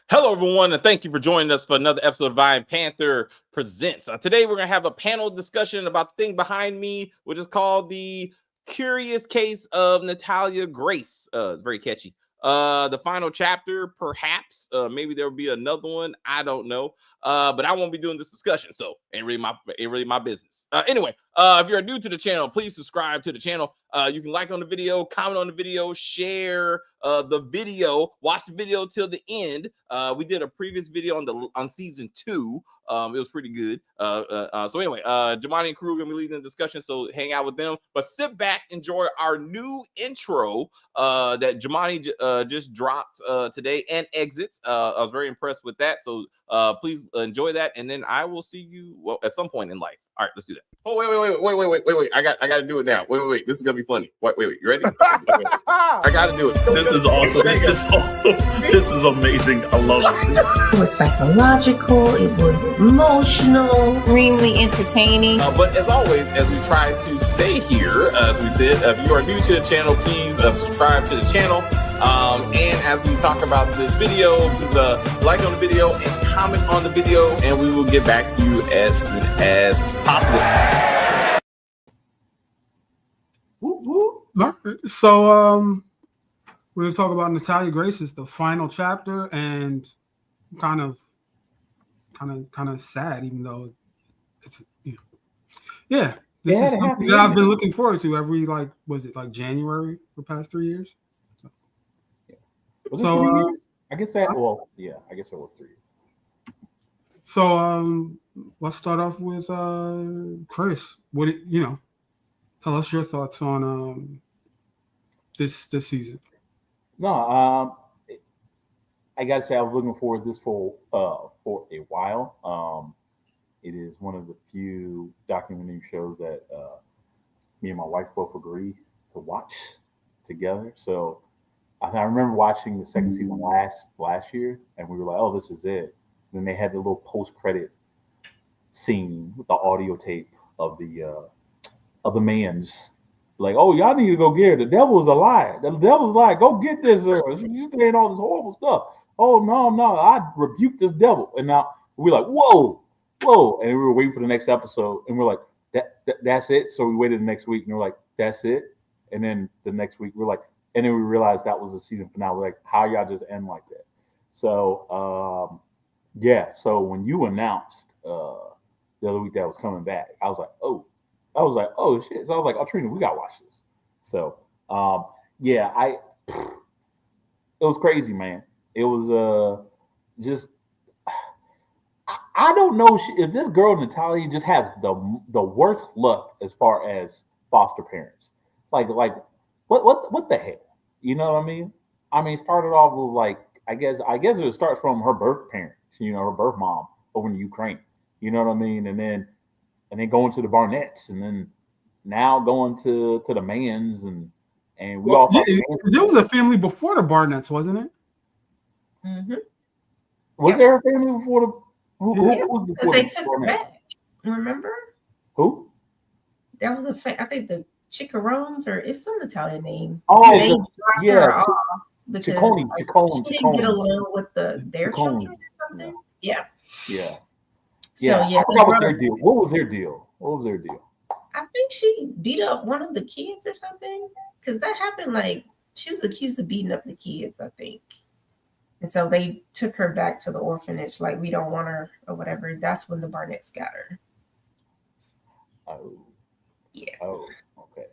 Hello, everyone, and thank you for joining us for another episode of Vine Panther Presents. Today, we're going to have a panel discussion about the thing behind me, which is called The Curious Case of Natalia Grace. It's very catchy. The final chapter, perhaps. Maybe there will be another one. I don't know. But I won't be doing this discussion, so ain't really my business. Anyway, if you're new to the channel, please subscribe to the channel. You can like on the video, comment on the video, share the video, watch the video till the end. We did a previous video on season 2. It was pretty good. So anyway, Jamani and crew are gonna be leading the discussion, so hang out with them. But sit back, enjoy our new intro that Jamani just dropped today and exits. I was very impressed with that. So please enjoy that, and then I will see you at some point in life. All right, let's do that. Oh, wait. I got to do it now. Wait. This is going to be funny. Wait. You ready? I got to do it. This is awesome. This is amazing. I love it. It was psychological. It was emotional. Extremely entertaining. But as always, as we try to say here, as we said, if you are new to the channel, please subscribe to the channel. And as we talk about this video, please like on the video and comment on the video, and we will get back to you as soon as possible. So we're gonna talk about Natalia Grace. It's the final chapter, and kind of sad, even though it's this is something that I've been looking forward to every was it January for the past 3 years? So I guess that. Well, yeah, I guess it was 3 years. So let's start off with Chris. Tell us your thoughts on this season. No, I gotta say I was looking forward to this for a while. It is one of the few documentary shows that me and my wife both agree to watch together. So I remember watching the second season last year, and we were like, "Oh, this is it." And then they had the little post-credit scene with the audio tape of the man's like, "Oh, y'all need to go get her. The devil is a lie. The devil's lie. Go get this girl. She's saying all this horrible stuff. Oh no, I rebuke this devil." And now we're like, "Whoa!" And we were waiting for the next episode, and we're like, "That's it." So we waited the next week, and we're like, "That's it." And then the next week, we're like. And then we realized that was the season finale. Like, how y'all just end like that? So, So when you announced the other week that was coming back, I was like, oh shit. So I was like, "Oh, Trina, we gotta watch this." So, it was crazy, man. It was just. I don't know if this girl Natalia just has the worst luck as far as foster parents. Like. What the heck? You know what I mean? It started off with I guess it starts from her birth parents, her birth mom over in Ukraine. You know what I mean? And then going to the Barnetts, and then now going to the Mans, and we all thought there was a family before the Barnetts, wasn't it? Mm-hmm. Was there a family before the who was before they the took Barnetts? her back. Remember? Who? That was I think the Chickarones, or it's some Italian name. Oh, they dropped her off because Ciccone, she didn't get along with their children or something. Yeah. So yeah, I forgot what their deal. What was their deal? I think she beat up one of the kids or something, because that happened. She was accused of beating up the kids, I think. And so they took her back to the orphanage, like, we don't want her or whatever. That's when the Barnetts got her. Oh. Yeah. Oh. Okay.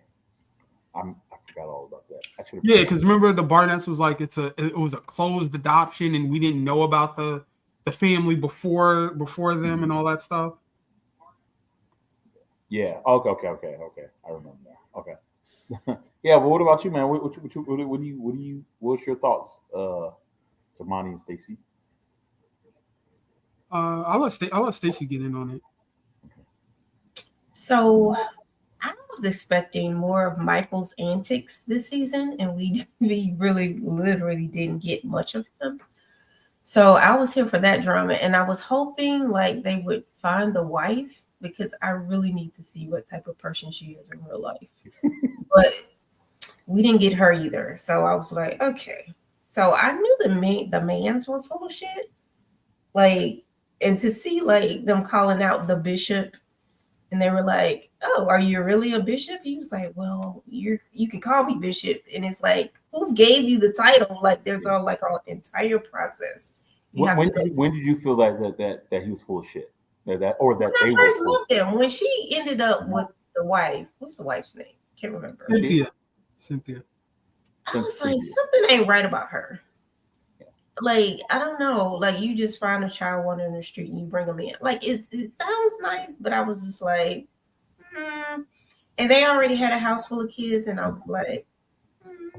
I forgot all about that. Yeah, because remember the Barnetts was it was a closed adoption, and we didn't know about the family before them and all that stuff. Yeah. Okay. I remember now. Okay. Yeah, but what about you, man? What's your thoughts, Jamani and Stacy? I'll let Stacy get in on it. So I was expecting more of Michael's antics this season, and we really literally didn't get much of him. So I was here for that drama, and I was hoping they would find the wife, because I really need to see what type of person she is in real life. But we didn't get her either. So I was like, okay. So I knew the mans were full of shit, Like, and to see like them calling out the bishop, and they were like, "Oh, are you really a bishop?" He was like, "Well, you can call me bishop." And it's like, who gave you the title? Like, there's all like an entire process you have to go to. When did you feel that he was full of shit? Or When that I they were first full of met them, when she ended up with the wife, what's the wife's name? Can't remember. Cynthia. Cynthia. I shit? was like, something ain't right about her. Like, I don't know. Like, you just find a child wandering the street and you bring them in. Like, it sounds nice, but I was just like, hmm. And they already had a house full of kids, and I was like,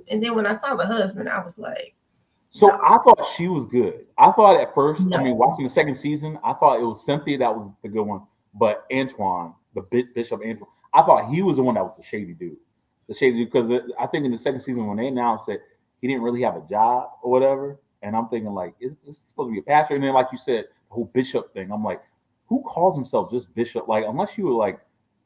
and then when I saw the husband, I was like, So no, I thought she was good. I thought at first, I mean, no. watching the second season, I thought it was Cynthia that was the good one, but Antoine, the Bishop Antoine, I thought he was the one that was the shady dude. The shady dude, because I think in the second season when they announced that he didn't really have a job or whatever, and I'm thinking like, is this supposed to be a pastor? And then like you said, the whole bishop thing, I'm like, who calls himself just bishop? Like unless you were like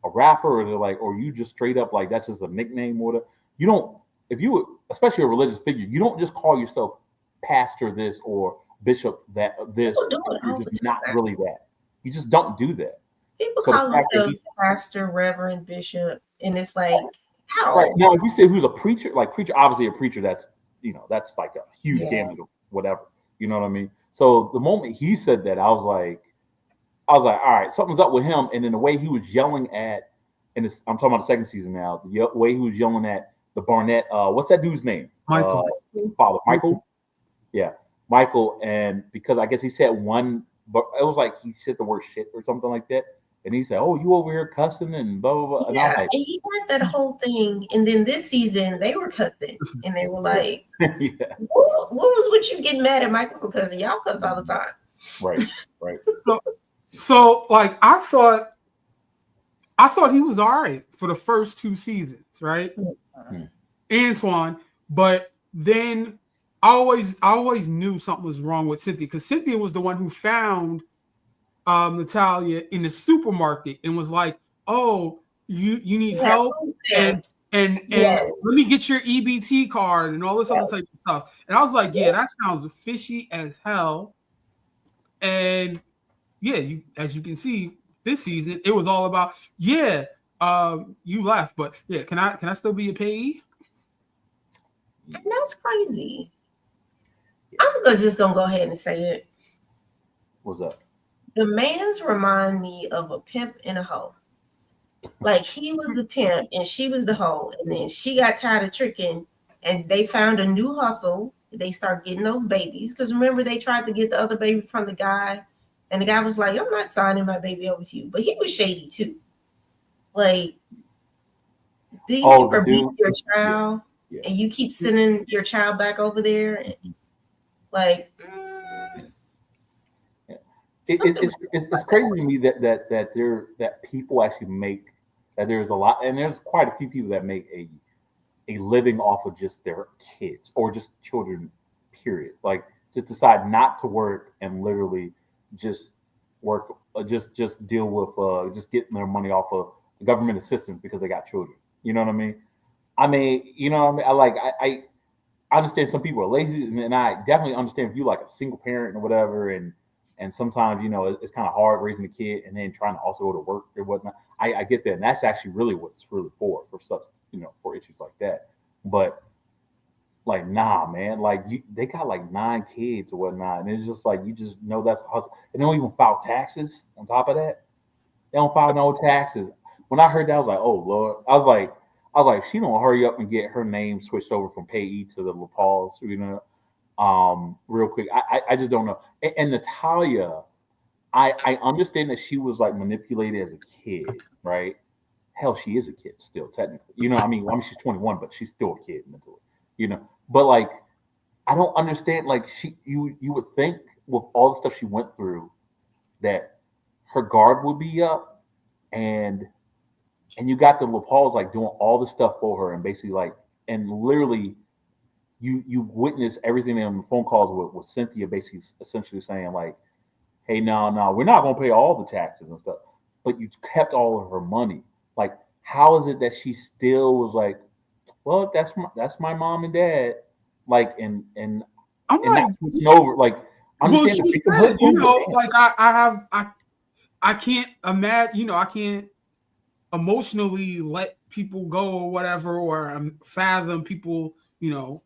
a rapper or like, or you just straight up like that's just a nickname or whatever. You don't, if you were, especially a religious figure, you don't just call yourself pastor this or bishop that this. People do it You're all just the not time. really that. You just don't do that. People So the call fact that he themselves pastor, reverend, bishop, and it's like, right how? now, if you say who's a preacher, like preacher, obviously a preacher that's that's like a huge Yeah. gamut of whatever. You know what I mean? So the moment he said that, I was like, all right, something's up with him. And then the way he was yelling at, and I'm talking about the second season now, the way he was yelling at the Barnett, what's that dude's name? Michael. Father Michael. Yeah, Michael, and because I guess he said one, but it was like he said the word shit or something like that, and he said, "Oh, you over here cussing and blah blah blah," and I'm Yeah, like, and he had that whole thing, and then this season they were cussing, and they were like, yeah, what was with you getting mad at Michael for cussing? Y'all cuss all the time. right, right, So like I thought he was all right for the first two seasons, right? Hmm. Antoine, but then I always knew something was wrong with Cynthia because Cynthia was the one who found Natalia in the supermarket and was like, "Oh, you need Yeah, help food and stamps. and Yes, let me get your EBT card and all this other yes, type of stuff." And I was like, "Yeah, yes. that sounds fishy as hell." And yeah, you as you can see this season, it was all about you left, but yeah, can I still be a payee? And that's crazy. Just gonna go ahead and say it. what's up? The mans remind me of a pimp and a hoe. Like he was the pimp and she was the hoe, and then she got tired of tricking, and they found a new hustle. They start getting those babies because remember they tried to get the other baby from the guy, and the guy was like, "I'm not signing my baby over to you," but he was shady too. Like these Oh, people the are beating dude, your yeah, child, yeah. and you keep sending your child back over there, and like Yeah. something. It's crazy to me that people actually make that there's a lot and there's quite a few people that make a living off of just their kids or just children, period. Like just decide not to work and literally just work, just deal with just getting their money off of government assistance because they got children. You know what I mean? I mean, you know what I mean? I understand some people are lazy, and I definitely understand if you like a single parent or whatever, and sometimes it's kind of hard raising a kid and then trying to also go to work or whatnot. I get that, and that's actually really what it's really for stuff, for issues like that. But like, nah, man, like they got like 9 kids or whatnot, and it's just like you just know that's a hustle. And they don't even file taxes on top of that. They don't file no taxes. When I heard that, I was like, oh Lord. I was like, she don't hurry up and get her name switched over from payee to the LaPauls, real quick. I just don't know. And Natalia, I understand that she was like manipulated as a kid, right? Hell, she is a kid still, technically. I mean, she's 21, but she's still a kid mentally, But like, I don't understand. Like, you would think with all the stuff she went through that her guard would be up, and you got the LaPauls like doing all the stuff for her, and basically like, and literally, you witness everything on the phone calls with Cynthia, basically essentially saying like, "Hey, no, we're not gonna pay all the taxes and stuff, but you kept all of her money." Like, how is it that she still was like, "Well, that's my mom and dad," like, and I'm not like, switching over, like. Well, understand the she victimhood said, you too, know, but like I can't imagine, you know, I can't emotionally let people go or whatever, or fathom people, you know,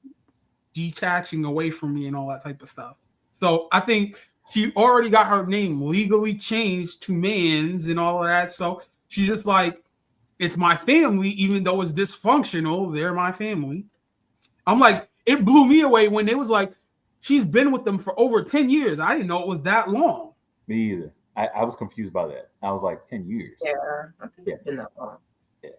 detaching away from me and all that type of stuff. So I think she already got her name legally changed to Mans and all of that. So she's just like, it's my family, even though it's dysfunctional, they're my family. I'm like, it blew me away when it was like, she's been with them for over 10 years. I didn't know it was that long. me either. I was confused by that. I was like 10 years. Yeah, I think Yeah. it's been that long. Yeah.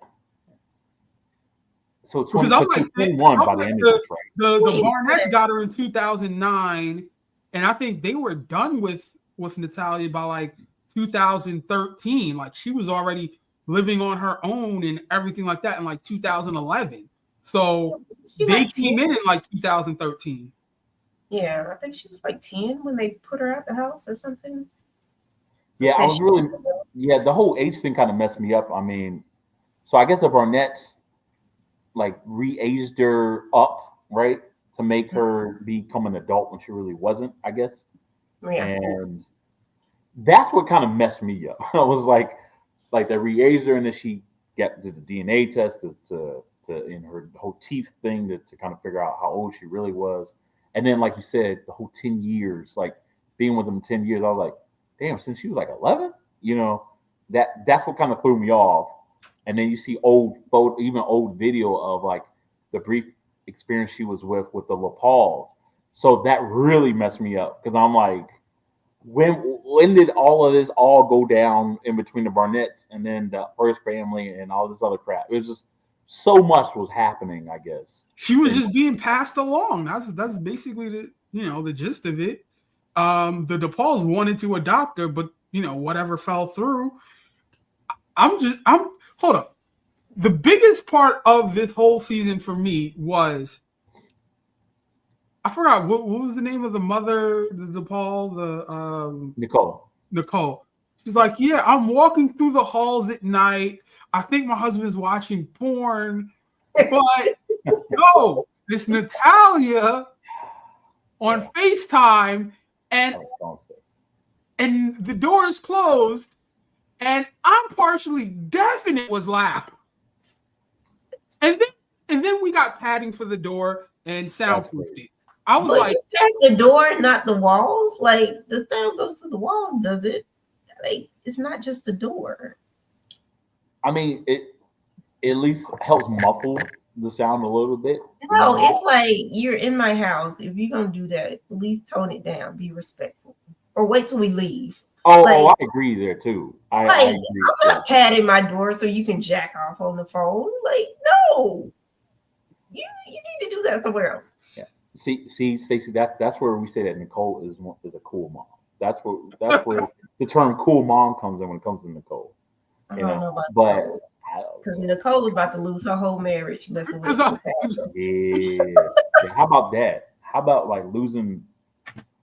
So Because 20, I'm so like, 21 by the end of this, right? the Wait, Barnetts got her in 2009, and I think they were done with Natalia by like 2013. Like she was already living on her own and everything like that in like 2011. So she they like came 10? in like 2013. Yeah, I think she was like 10 when they put her out the house or something. They Yeah, I said was she- really, yeah, the whole age thing kind of messed me up. I mean, so I guess the Barnetts like re-aged her up, right, to make her become an adult when she really wasn't, I guess. Yeah. And that's what kind of messed me up. I was like they re-aged her, and then she got did the DNA test to in her whole teeth thing to kind of figure out how old she really was. And then, like you said, the whole 10 years, like being with them 10 years, I was like, damn, since she was like 11, you know, that's what kind of threw me off. And then you see old photo, even old video of like the brief experience she was with the LaPauls. So that really messed me up because I'm like, when did all of this all go down in between the Barnetts and then the first family and all this other crap? It was just so much was happening, I guess. She was just being passed along. That's basically the gist of it. The DePauls wanted to adopt her, but whatever fell through. I'm hold up. The biggest part of this whole season for me was I forgot what was the name of the mother, the DePaul, Nicole. She's like, yeah, I'm walking through the halls at night. I think my husband's watching porn, but no, it's Natalia on FaceTime, and the door is closed, and I'm partially deaf, and it was loud. And then we got padding for the door and soundproofed it. I was but like, the door, not the walls. Like the sound goes to the walls, does it? Like it's not just the door. I mean, it at least helps muffle the sound a little bit. No, it's like you're in my house. If you're gonna do that, at least tone it down. Be respectful, or wait till we leave. Oh, I agree there too. I agree. I'm not patting my door so you can jack off on the phone. Like, no, you need to do that somewhere else. Yeah. See, Stacey, that's where we say that Nicole is a cool mom. That's where the term "cool mom" comes in when it comes to Nicole. I don't know about but because Nicole was about to lose her whole marriage messing with Patrick. Yeah. How about that? How about like losing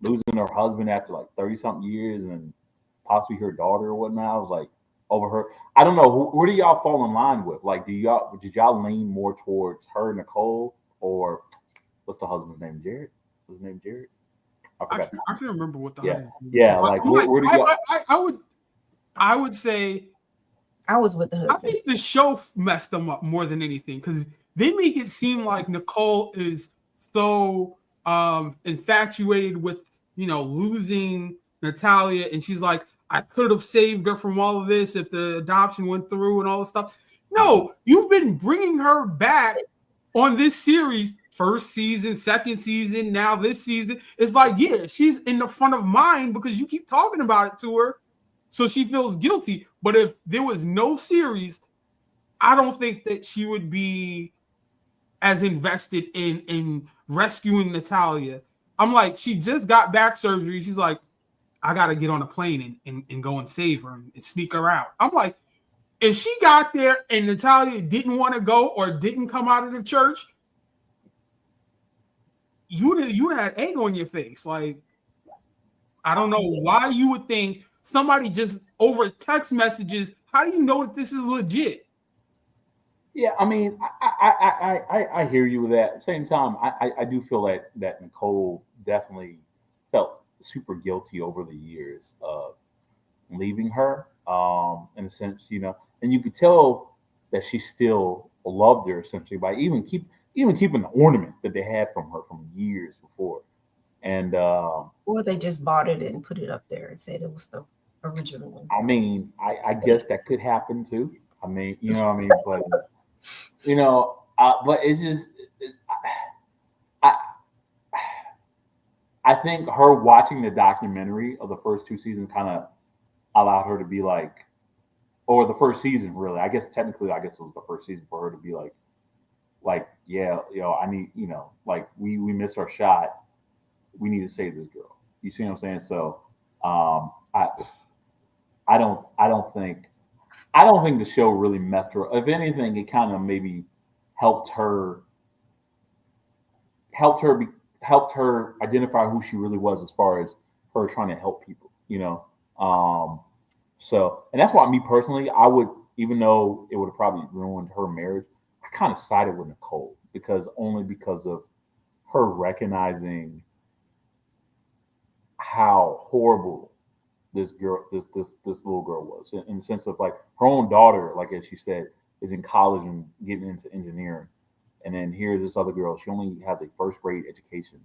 her husband after like 30 something years and possibly her daughter or whatnot? I was like over her. I don't know. Where do y'all fall in line with? Like, did y'all lean more towards her, Nicole, or what's the husband's name? Jared? Was his name Jared? I can't remember what the husband's name. Yeah, like where do y'all? I would say I was with the husband. I think the show messed them up more than anything because they make it seem like Nicole is so infatuated with losing Natalia, and she's like, I could have saved her from all of this if the adoption went through and all this stuff. No, you've been bringing her back on this series, first season, second season, now this season. It's like, yeah, she's in the front of mind because you keep talking about it to her, so she feels guilty. But if there was no series, I don't think that she would be as invested in rescuing Natalia. I'm like, she just got back surgery. She's like, I got to get on a plane and go and save her and sneak her out. I'm like, if she got there and Natalia didn't want to go or didn't come out of the church, you had egg on your face. Like, I don't know why you would think somebody just over text messages. How do you know that this is legit? Yeah, I mean, I hear you with that. At the same time, I do feel that Nicole definitely felt super guilty over the years of leaving her, in a sense, and you could tell that she still loved her essentially by even keeping the ornament that they had from her from years before. And Or they just bought it and put it up there and said it was the original one. I mean, I guess that could happen too. I mean, you know what I mean? But but it's just I I think her watching the documentary of the first two seasons kind of allowed her to be like, or the first season really. I guess technically, I guess it was the first season for her to be like yeah, I need, like we missed our shot. We need to save this girl. You see what I'm saying? So I I don't think the show really messed her. If anything, it kind of maybe helped her helped her be, helped her identify who she really was as far as her trying to help people. And that's why me personally, I would, even though it would have probably ruined her marriage, I kind of sided with Nicole because of her recognizing how horrible this little girl was, in the sense of like her own daughter, like as she said, is in college and getting into engineering, and then here's this other girl. She only has a first grade education,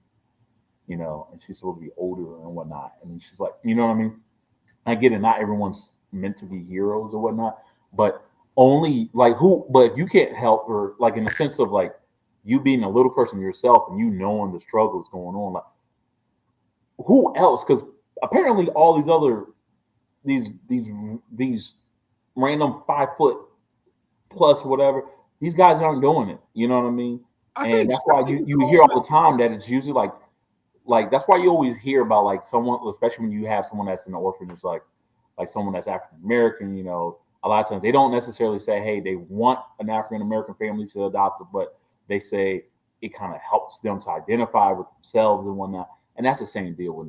and she's supposed to be older and whatnot. And she's like, you know what I mean? I get it. Not everyone's meant to be heroes or whatnot, but only like who. But you can't help her, like in the sense of like you being a little person yourself and you knowing the struggles going on. Like who else? Because apparently all these other these random 5 foot plus whatever, these guys aren't doing it. You know what I mean? And that's why you hear all the time that it's usually like that's why you always hear about like someone, especially when you have someone that's in the orphanage, like someone that's African American. A lot of times they don't necessarily say, hey, they want an African American family to adopt it, but they say it kind of helps them to identify with themselves and whatnot. And that's the same deal with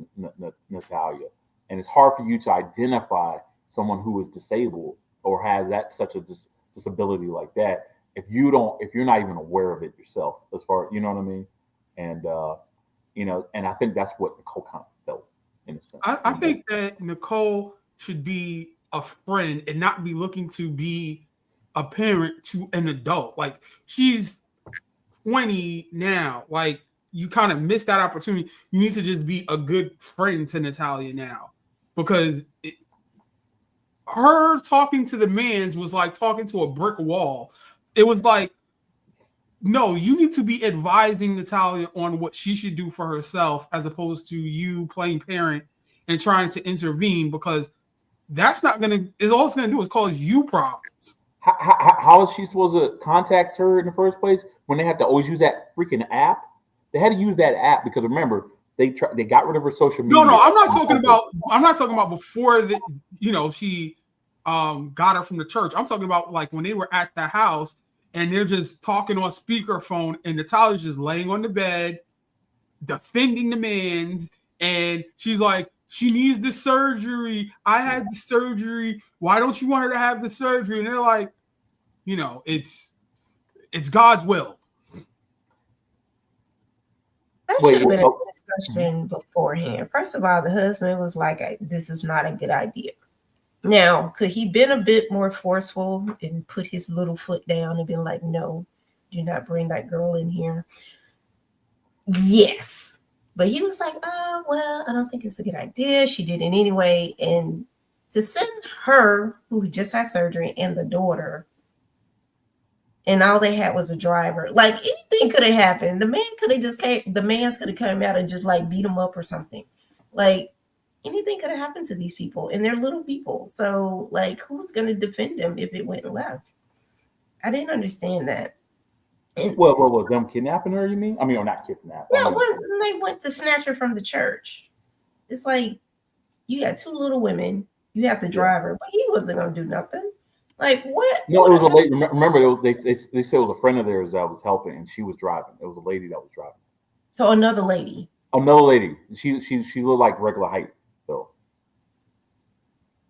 Natalia. And it's hard for you to identify someone who is disabled or has such a disability like that if you're not even aware of it yourself, as far, you know what I mean? And and I think that's what Nicole kind of felt in a sense. I think that Nicole should be a friend and not be looking to be a parent to an adult. Like she's 20 now. Like you kind of missed that opportunity. You need to just be a good friend to Natalia now, because her talking to the mans was like talking to a brick wall. It was like, no, you need to be advising Natalia on what she should do for herself, as opposed to you playing parent and trying to intervene, because that's not going to, all it's going to do is cause you problems. How is she supposed to contact her in the first place when they have to always use that freaking app? They had to use that app because remember, they got rid of her social media. No, I'm not talking about before she got her from the church. I'm talking about like when they were at the house and they're just talking on speakerphone and Natalia's just laying on the bed defending the mans, and she's like, she needs the surgery. I had the surgery. Why don't you want her to have the surgery? And they're like, it's God's will. That should have been a discussion beforehand. First of all, the husband was like, this is not a good idea. Now, could he been a bit more forceful and put his little foot down and been like, no, do not bring that girl in here? Yes. But he was like, well, I don't think it's a good idea. She did it anyway. And to send her, who just had surgery, and the daughter, and all they had was a driver. Like anything could have happened. The man could have the man's could have come out and just like beat him up or something. Like anything could have happened to these people, and they're little people. So like, who's going to defend them if it went left? I didn't understand that. And, well, them kidnapping her, you mean? I mean, or not kidnapping. Yeah, when they went to snatch her from the church, it's like you got two little women. You have the driver, but he wasn't going to do nothing. Like what? No, it was a lady. Remember, they said it was a friend of theirs that was helping, and she was driving. It was a lady that was driving. So another lady. Another lady. She looked like regular height, though.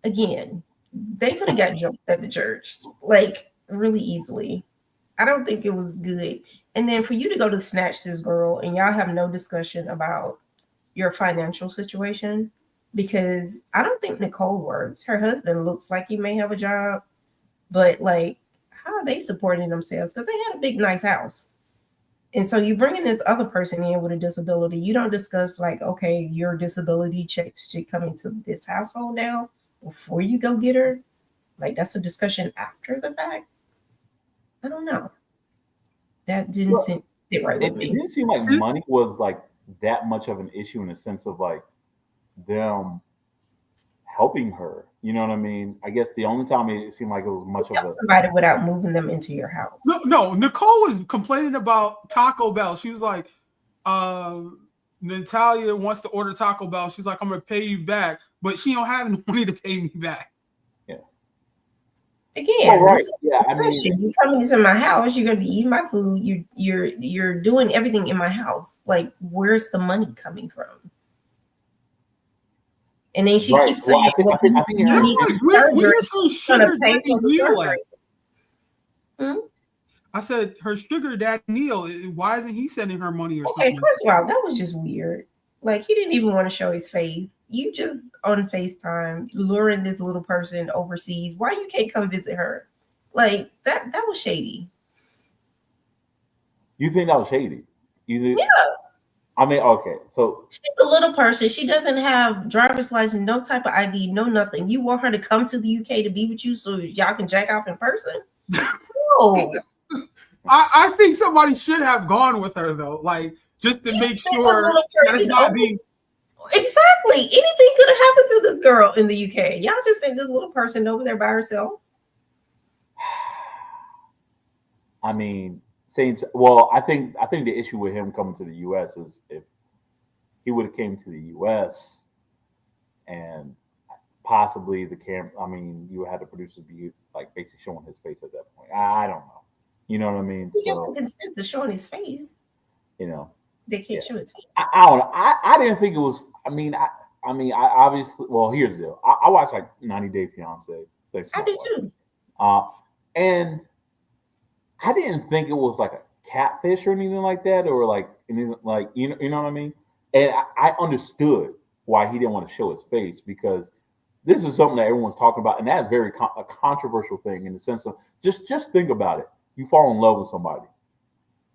Again, they could have got jumped at the church like really easily. I don't think it was good. And then for you to go to snatch this girl and y'all have no discussion about your financial situation, because I don't think Nicole works. Her husband looks like he may have a job, but like, how are they supporting themselves? Because they had a big, nice house. And so you bringing this other person in with a disability. You don't discuss like, okay, your disability checks should come into this household now before you go get her. Like that's a discussion after the fact. I don't know. That didn't Well, sit right with it me. didn't seem like money was like that much of an issue in the sense of like them helping her. You know what I mean? I guess the only time it seemed like it was much of Help a somebody without moving them into your No, house. no, Nicole was complaining about Taco Bell. She was like, uh, Natalia wants to order Taco Bell. She's like, I'm gonna pay you back, but she don't have any money to pay me back. yeah. Well, Again, this right. is Yeah. the I mean, question. You coming into my house, you're gonna be eating my food, you're doing everything in my house. Like, where's the money coming from? And then she right. keeps Well, saying, well, I think it you And has I'm need to. like, where surgery, is her you're gonna sugar pay daddy for the Neil at? surgery. Hmm? I said, her sugar daddy Neil. Why isn't he sending her money or Okay, something? first of all, that was just weird. Like he didn't even want to show his face. You just on FaceTime luring this little person overseas. Why you can't come visit her? Like that was shady. You think that was shady? You think? Yeah, I mean, okay. So she's a little person. She doesn't have driver's license, no type of ID, no nothing. You want her to come to the UK to be with you so y'all can jack off in person? No. I think somebody should have gone with her though, like just to You make sent a sure little that it's person not over. being. Exactly. Anything could have happened to this girl in the UK. Y'all just sent this little person over there by herself. I mean, saying well, I think the issue with him coming to the U.S. is if he would have came to the U.S. and possibly the camera. I mean, you had the producers be like basically showing his face at that point. I don't know. You know what I mean? He doesn't So consent to showing his face. you know, They can't yeah. show his face. I don't know. I didn't think it was. I obviously. Well, here's the deal. I watched like 90 Day Fiance. Thanks for I my do wife. too. Uh, and I didn't think it was like a catfish or anything like that, or like anything like you know what I mean. And I understood why he didn't want to show his face because this is something that everyone's talking about, and that's very a controversial thing in the sense of just think about it. You fall in love with somebody,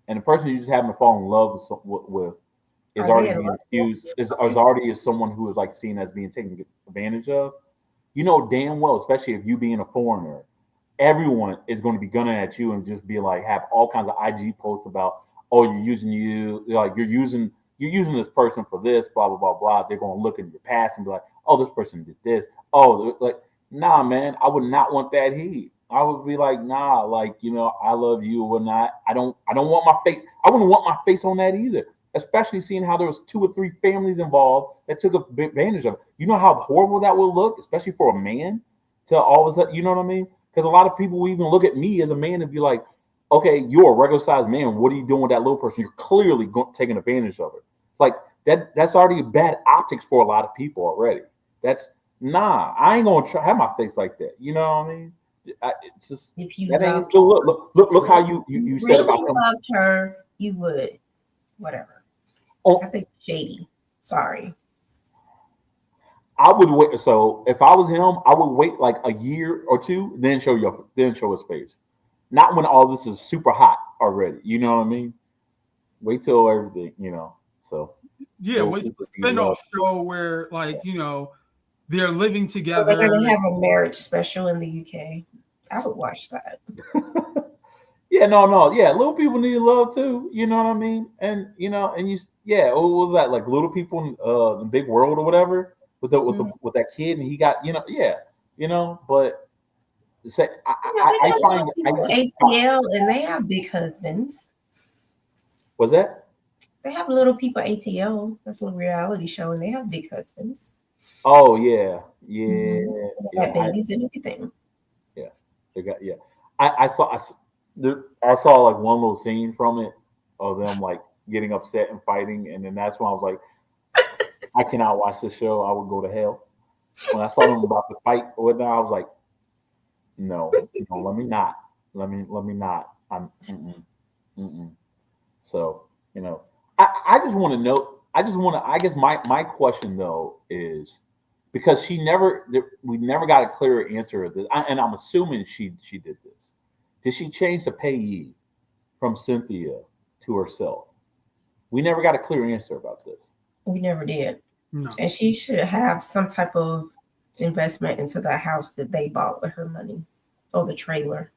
and the person you just happen to fall in love with is Are they already in being love? accused is already is someone who is like seen as being taken advantage of. You know damn well, especially if you being a foreigner, everyone is going to be gunning at you and just be like have all kinds of IG posts about oh you're using this person for this blah blah blah blah. They're going to look in your past and be like oh this person did this like nah man I would not want that heat. I would be like nah like I love you or not. I don't want my face. I wouldn't want my face on that either. Especially seeing how there was 2 or 3 families involved that took advantage of it. You know how horrible that would look, especially for a man to all of a sudden, you know what I mean? Because a lot of people will even look at me as a man and be like, okay, you're a regular sized man. What are you doing with that little person? You're clearly taking advantage of it. Like that's already bad optics for a lot of people already. That's nah, I ain't gonna have my face like that. You know what I mean? It's just If you that ain't loved so look her, how if you you said really about him. loved her, you would. Whatever. Oh, I think it's shady. Sorry. I would wait. So if I was him, I would wait like a year or two, then show his face. Not when all this is super hot already. You know what I mean? Wait till everything. So Yeah, wait till the you love. spinoff show where like they're living So they're together. gonna have a marriage special in the UK. I would watch that. Yeah, no, yeah. Little people need love too. You know what I mean? And yeah. What was that like? Little people in the big world or whatever Mhm. with that kid, and he got yeah. But say They I got find little I people just ATL and they have big husbands. was that. They have little people ATL. That's a reality show, and they have big husbands. Oh yeah, yeah, Mm-hmm. They yeah. got babies and everything. Yeah, they got yeah. I saw like one little scene from it of them like getting upset and fighting, and then that's when I was like, I cannot watch this show. I would go to hell. When I saw them about to fight or whatnot, I was like, no, let me not, let me not. I'm mm-mm, mm-mm. So I just want to know. I just want to. I guess my question though is because we never got a clear answer of this, and I'm assuming she did this. Did she change the payee from Cynthia to herself? We never got a clear answer about this. We never did. No. And she should have some type of investment into that house that they bought with her money or the trailer.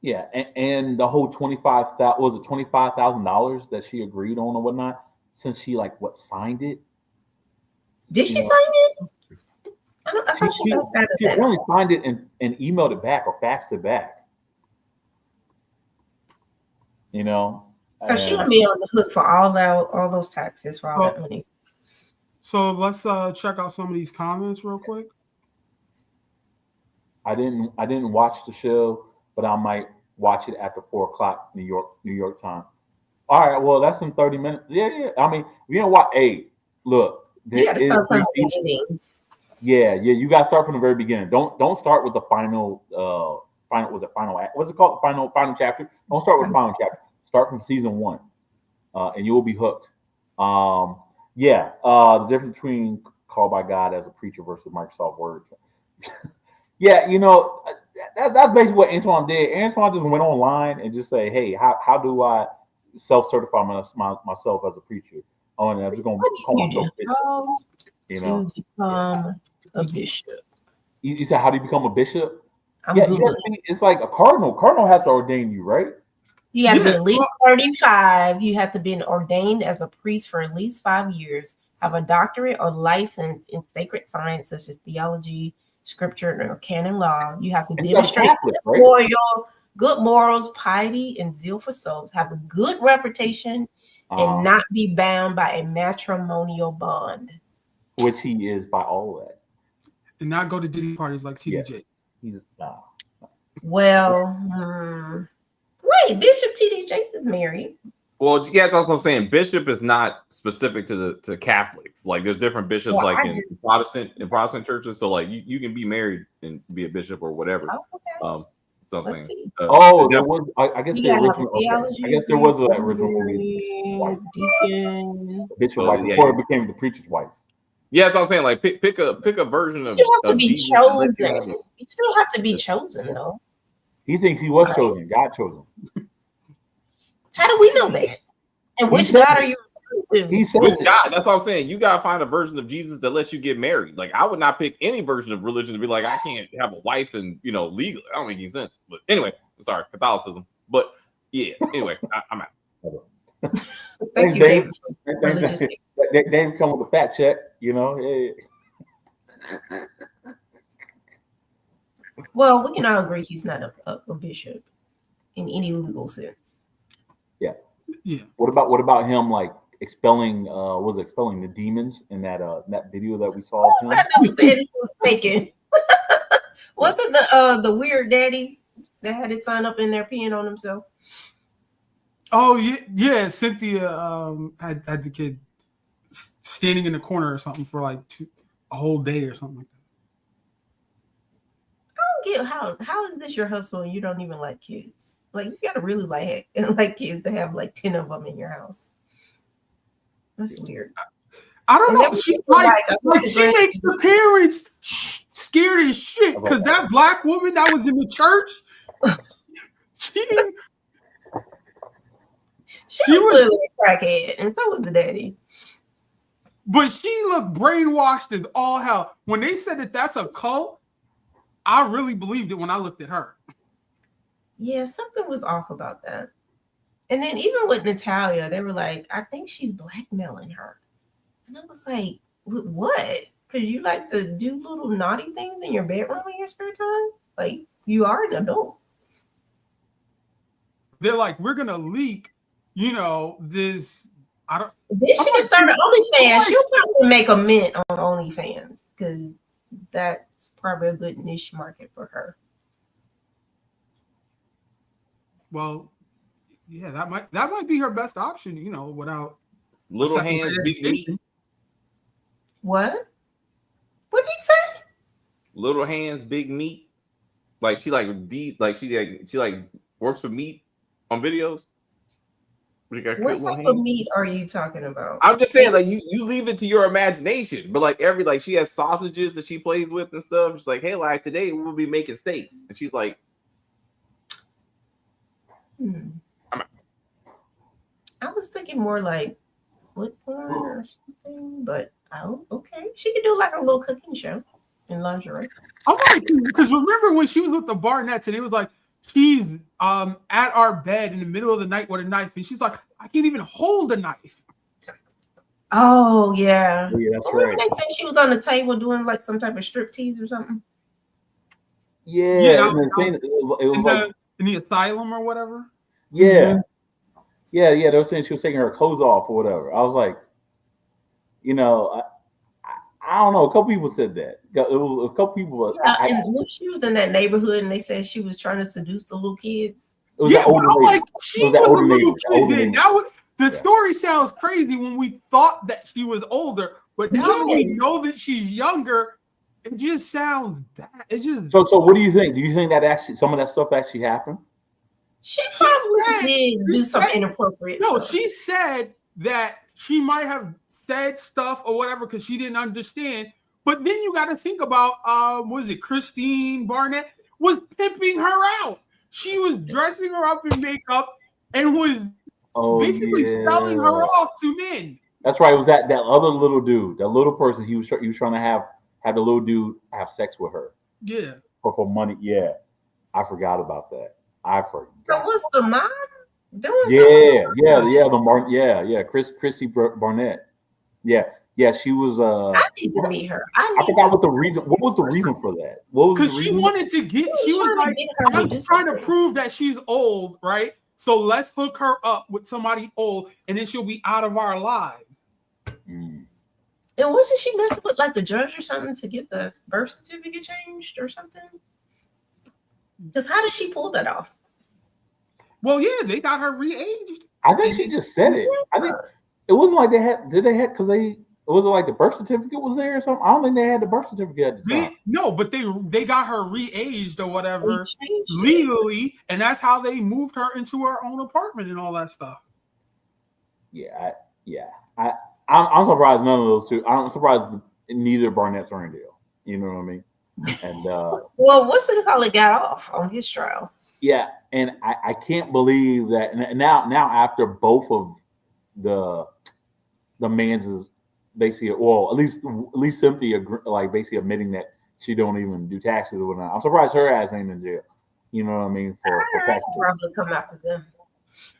Yeah, and the whole $25,000 that she agreed on or whatnot, since she signed it. Did she You know, sign it? I thought she got that. She apparently signed it and emailed it back or faxed it back. You know, So she would be on the hook for all those taxes for all that money. So let's check out some of these comments real quick. I didn't watch the show, but I might watch it after 4:00 New York time. All right, well that's in 30 minutes. Yeah. I mean, you know what? Hey, look, You got to start from the beginning. Yeah. You got to start from the very beginning. Don't start with the final was it final act? What's it called? The final chapter. Don't start with the final chapter. Start from season 1, and you will be hooked. The difference between Called by God as a preacher versus Microsoft Word. Yeah, that's basically what Antoine did. Antoine just went online and just say, "Hey, how do I self-certify myself as a preacher?" Oh, and I'm just going to call myself bishop. To become a bishop. You said, how do you become a bishop? I'm Yeah, Googling. it's like a cardinal. Cardinal has to ordain you, right? You have to be at least 35. You have to be ordained as a priest for at least 5 years, have a doctorate or license in sacred science such as theology, scripture, or canon law. You have to demonstrate good morals, piety, and zeal for souls, have a good reputation, and not be bound by a matrimonial bond. Which he is by all of that. And not go to Diddy parties like TDJ. Yeah. Well, wait, Bishop TD Jakes is married. Well, yeah, that's also what I'm saying. Bishop is not specific to Catholics. Like, there's different bishops, in Protestant churches. So, like, you can be married and be a bishop or whatever. Oh, okay. So I'm saying. There was. I guess the original. I guess there was an original deacon. Bishop wife before it became the preacher's wife. Yeah, that's what I'm saying. Like, pick a version of. You have to be Jesus chosen. You still have to be chosen, though. He thinks he was chosen. God chose him. How do we know that? And which God are you? He said which God? That's what I'm saying. You gotta find a version of Jesus that lets you get married. Like, I would not pick any version of religion to be like, I can't have a wife and legally. I don't make any sense. But anyway, I'm sorry, Catholicism. But yeah, anyway, I'm out. Thank you, David. Dave come with a fat check, Hey. Well, we can all agree he's not a bishop in any legal sense. Yeah. Yeah. What about him expelling the demons in that video that we saw of him? I know said he was faking. Wasn't the weird daddy that had his son up in there peeing on himself? Oh yeah. Cynthia had the kid standing in the corner or something for a whole day or something like that. I don't get how is this your hustle and you don't even like kids? Like, you gotta really like kids to have 10 of them in your house. That's weird. I don't know. She's she makes the parents scared as shit because that black woman that was in the church, she was clearly a crackhead, and so was the daddy. But she looked brainwashed as all hell. When they said that that's a cult, I really believed it when I looked at her. Yeah, something was off about that. And then even with Natalia, they were like, I think she's blackmailing her. And I was like, what? Because you like to do little naughty things in your bedroom in your spare time? Like, you are an adult. They're like, we're going to leak, this. Then she can start an OnlyFans. She'll probably make a mint on OnlyFans because that's probably a good niche market for her. Well, yeah, that might be her best option, without little hands, big meat. What? What did he say? Little hands, big meat. Like, she works with meat on videos. She got What cute little type of hands. meat are you talking about? I'm just saying, like you leave it to your imagination, but like she has sausages that she plays with and stuff. She's like, hey, like today we'll be making steaks, and she's like, I was thinking more like foot porn or something, but oh, okay. She could do like a little cooking show in lingerie. I'm like, because remember when she was with the Barnetts and it was like she's at our bed in the middle of the night with a knife, and she's like, I can't even hold a knife. Oh yeah. Yeah, that's Remember right. they said she was on the table doing like some type of strip tease or something? Yeah, that was it was like in the asylum or whatever. yeah, yeah. They were saying she was taking her clothes off or whatever. I was like, you know, I don't know. A couple people said that. It was a couple people. Yeah, and when she was in that neighborhood and they said she was trying to seduce the little kids. It was that older lady. Like she was a little kid then. Now the story sounds crazy when we thought that she was older, but now that we know that she's younger, it just sounds bad. It's just so. What do you think? Do you think that actually some of that stuff actually happened? She probably did do something inappropriate. No, stuff. she said that she might have said stuff or whatever because she didn't understand. But then you got to think about was it Christine Barnett was pimping her out? She was dressing her up in makeup and was basically selling her off to men. That's right. It was that other little dude, that little person. He was trying to have the little dude have sex with her. Yeah. For money. Yeah. I forgot about that. I forgot. But was the mom doing Chrissy Barnett. Yeah, she was. I need to meet her. I forgot what the reason. What was the reason for that? Because she wanted to get. She was like, I'm trying to prove that she's old, right? So let's hook her up with somebody old, and then she'll be out of our lives. And wasn't she messing with like the judge or something to get the birth certificate changed or something? Because how did she pull that off? Well, yeah, they got her re-aged. I think she just said it. I think it wasn't like they had. Did they have? Because it wasn't like the birth certificate was there or something. I don't think they had the birth certificate at the time. No, but they got her re-aged or whatever legally, and that's how they moved her into her own apartment and all that stuff. I'm surprised none of those two. I'm surprised neither Barnett's are in deal. You know what I mean? And well, what's it called? It got off on his trial. Yeah, and I can't believe that now after both of the man's is basically, well, at least Cynthia like basically admitting that she don't even do taxes or whatnot. I'm surprised her ass ain't in jail. You know what I mean? For taxes. Probably come after them.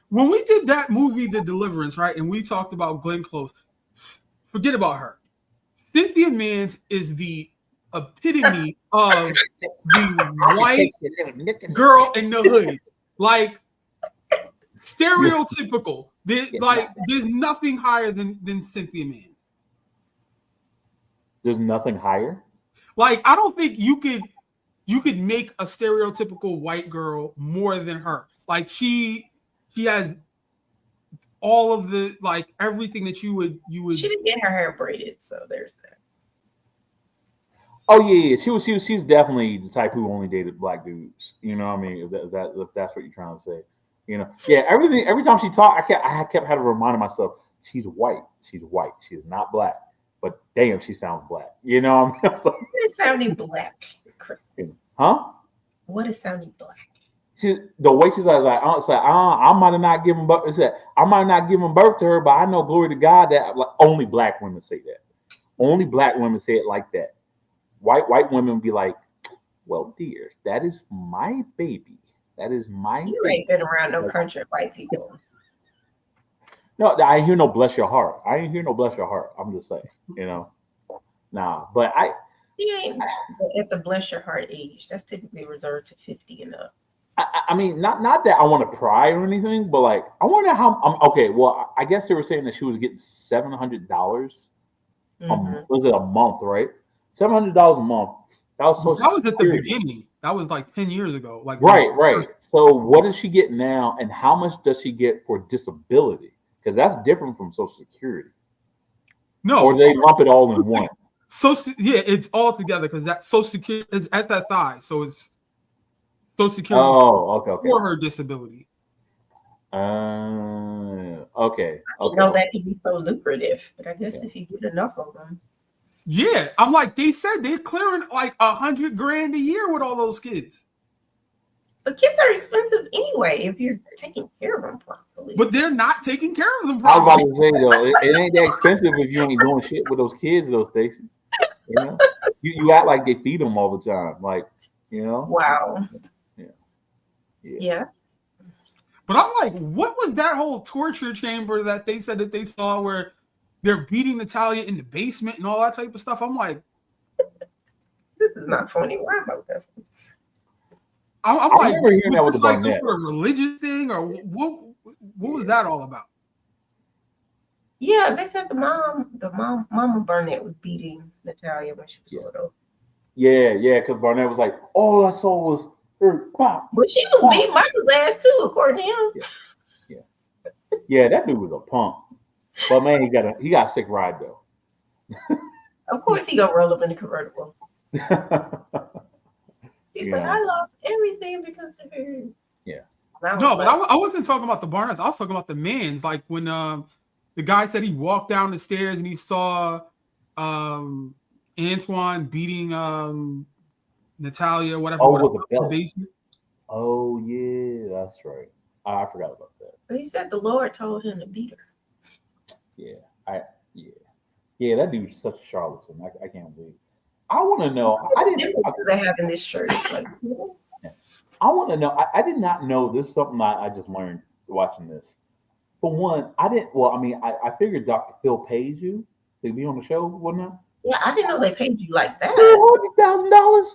When we did that movie, The Deliverance, right, and we talked about Glenn Close, forget about her. Cynthia Mans is the epitome of the white girl in the hood, like stereotypical. There's nothing higher than Cynthia Mans. There's nothing higher. Like I don't think you could make a stereotypical white girl more than her. Like she has all of the like everything that you would. She didn't get her hair braided, so there's that. Oh yeah. She was definitely the type who only dated black dudes. You know what I mean? If that's what you're trying to say. You know, yeah. Every time she talked, I kept having to remind myself she's white. She's white. She is not black. But damn, she sounds black. You know what I mean? What is sounding black, Chris? Huh? What is sounding black? The way she's like, I might have not given birth. I might not given birth to her, but I know, glory to God, that like, only black women say that. Only black women say it like that. White women be like, well, dear, that is my baby. That is my. You baby. ain't been around no country white people. No, I ain't hear no bless your heart. I ain't hear no bless your heart. I'm just saying, you know. Nah, but You ain't at the bless your heart age. That's typically reserved to 50 and up. I mean, not that I want to pry or anything, but like I wonder how. Okay, well, I guess they were saying that she was getting $700. Was it a month, right? $700 a month. That was at the beginning. That was like 10 years ago. Like right. So what does she get now, and how much does she get for disability? Because that's different from Social Security. No, or they lump it all in one. So yeah, it's all together because that's Social Security. It's SSI, so it's Social Security. Oh, okay. For her disability. Okay. I didn't know that could be so lucrative, but I guess if you get enough of them. Yeah, I'm like, they said they're clearing like $100,000 a year with all those kids. But kids are expensive anyway if you're taking care of them properly. But they're not taking care of them I was properly. about to say though, it ain't that expensive if you ain't doing shit with those kids, though, Stacey. You know, you act like they feed them all the time, like you know. Wow. Yeah. But I'm like, what was that whole torture chamber that they said that they saw where they're beating Natalia in the basement and all that type of stuff? I'm like, this is not funny. Why about that? I'm I like, remember hearing that was with this the like some Barnett. sort of religious thing, or what was that all about? Yeah, they said Mama Burnett was beating Natalia when she was little. Yeah, because Barnett was like, all I saw was her pop. But she was beating Michael's ass too, according to him. Yeah, that dude was a punk. But man, he got a sick ride though. Of course, he gonna roll up in the convertible. He's like, I lost everything because of her. Yeah. No, but I wasn't talking about the Barnetts. I was talking about the Mans. Like when the guy said he walked down the stairs and he saw Antoine beating Natalia, whatever. With the belt. Basement. Oh yeah, that's right. I forgot about that. But he said the Lord told him to beat her. Yeah, that dude's such a charlatan. I can't believe. I want to know. They have in this church. Like, I want to know. I did not know this. Is something I just learned watching this. For one, I didn't. Well, I mean, I figured Dr. Phil pays you to be on the show, wouldn't I? Yeah, I didn't know they paid you like that. $200,000,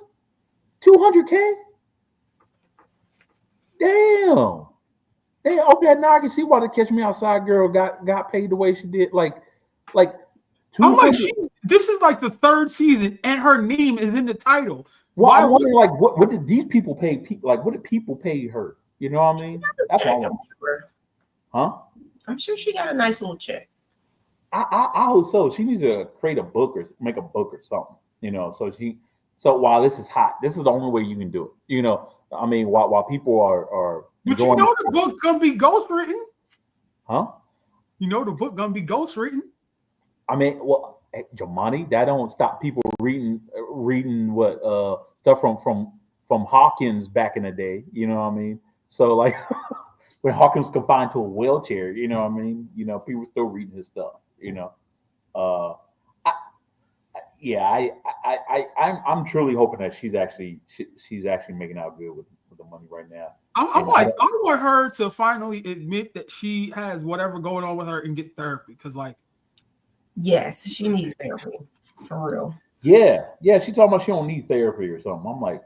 $200K. Damn. Okay, now I can see why the Catch Me Outside girl got paid the way she did. Like. I'm like, this is like the third season, and her name is in the title. Well, I wonder, like, what did these people pay? Like, what did people pay her? You know what I mean? That's what I want. Huh? I'm sure she got a nice little check. I hope so. She needs to create a book or make a book or something. You know, so while this is hot, this is the only way you can do it. You know, I mean, while people are. But you know the book gonna be ghostwritten. Huh? You know the book gonna be ghostwritten. I mean, well, Jamani, that don't stop people reading what stuff from Hawkins back in the day. You know what I mean? So like when Hawkins confined to a wheelchair, you know what I mean? You know, people still reading his stuff. You know, I'm truly hoping that she's actually making out good with the money right now. I'm like, I want her to finally admit that she has whatever going on with her and get therapy, because like. Yes, she needs therapy. For real. Yeah. She talking about she don't need therapy or something. I'm like,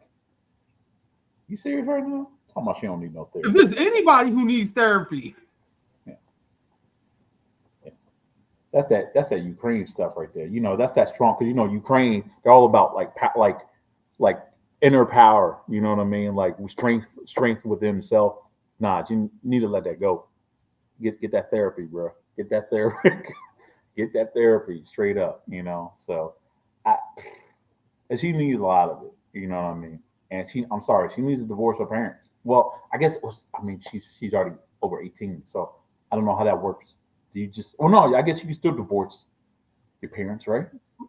you serious right now? Talking about she don't need no therapy. If there's anybody who needs therapy. Yeah. That's that Ukraine stuff right there. You know, that's that strong, because you know Ukraine, they're all about like inner power. You know what I mean? Like strength within self. Nah, you need to let that go. Get that therapy, bro. Get that therapy. Get that therapy straight up, you know. So, and she needs a lot of it, you know what I mean. And I'm sorry, she needs to divorce her parents. Well, I guess she's already over 18, so I don't know how that works. Do you just? Oh no, I guess you can still divorce your parents, right?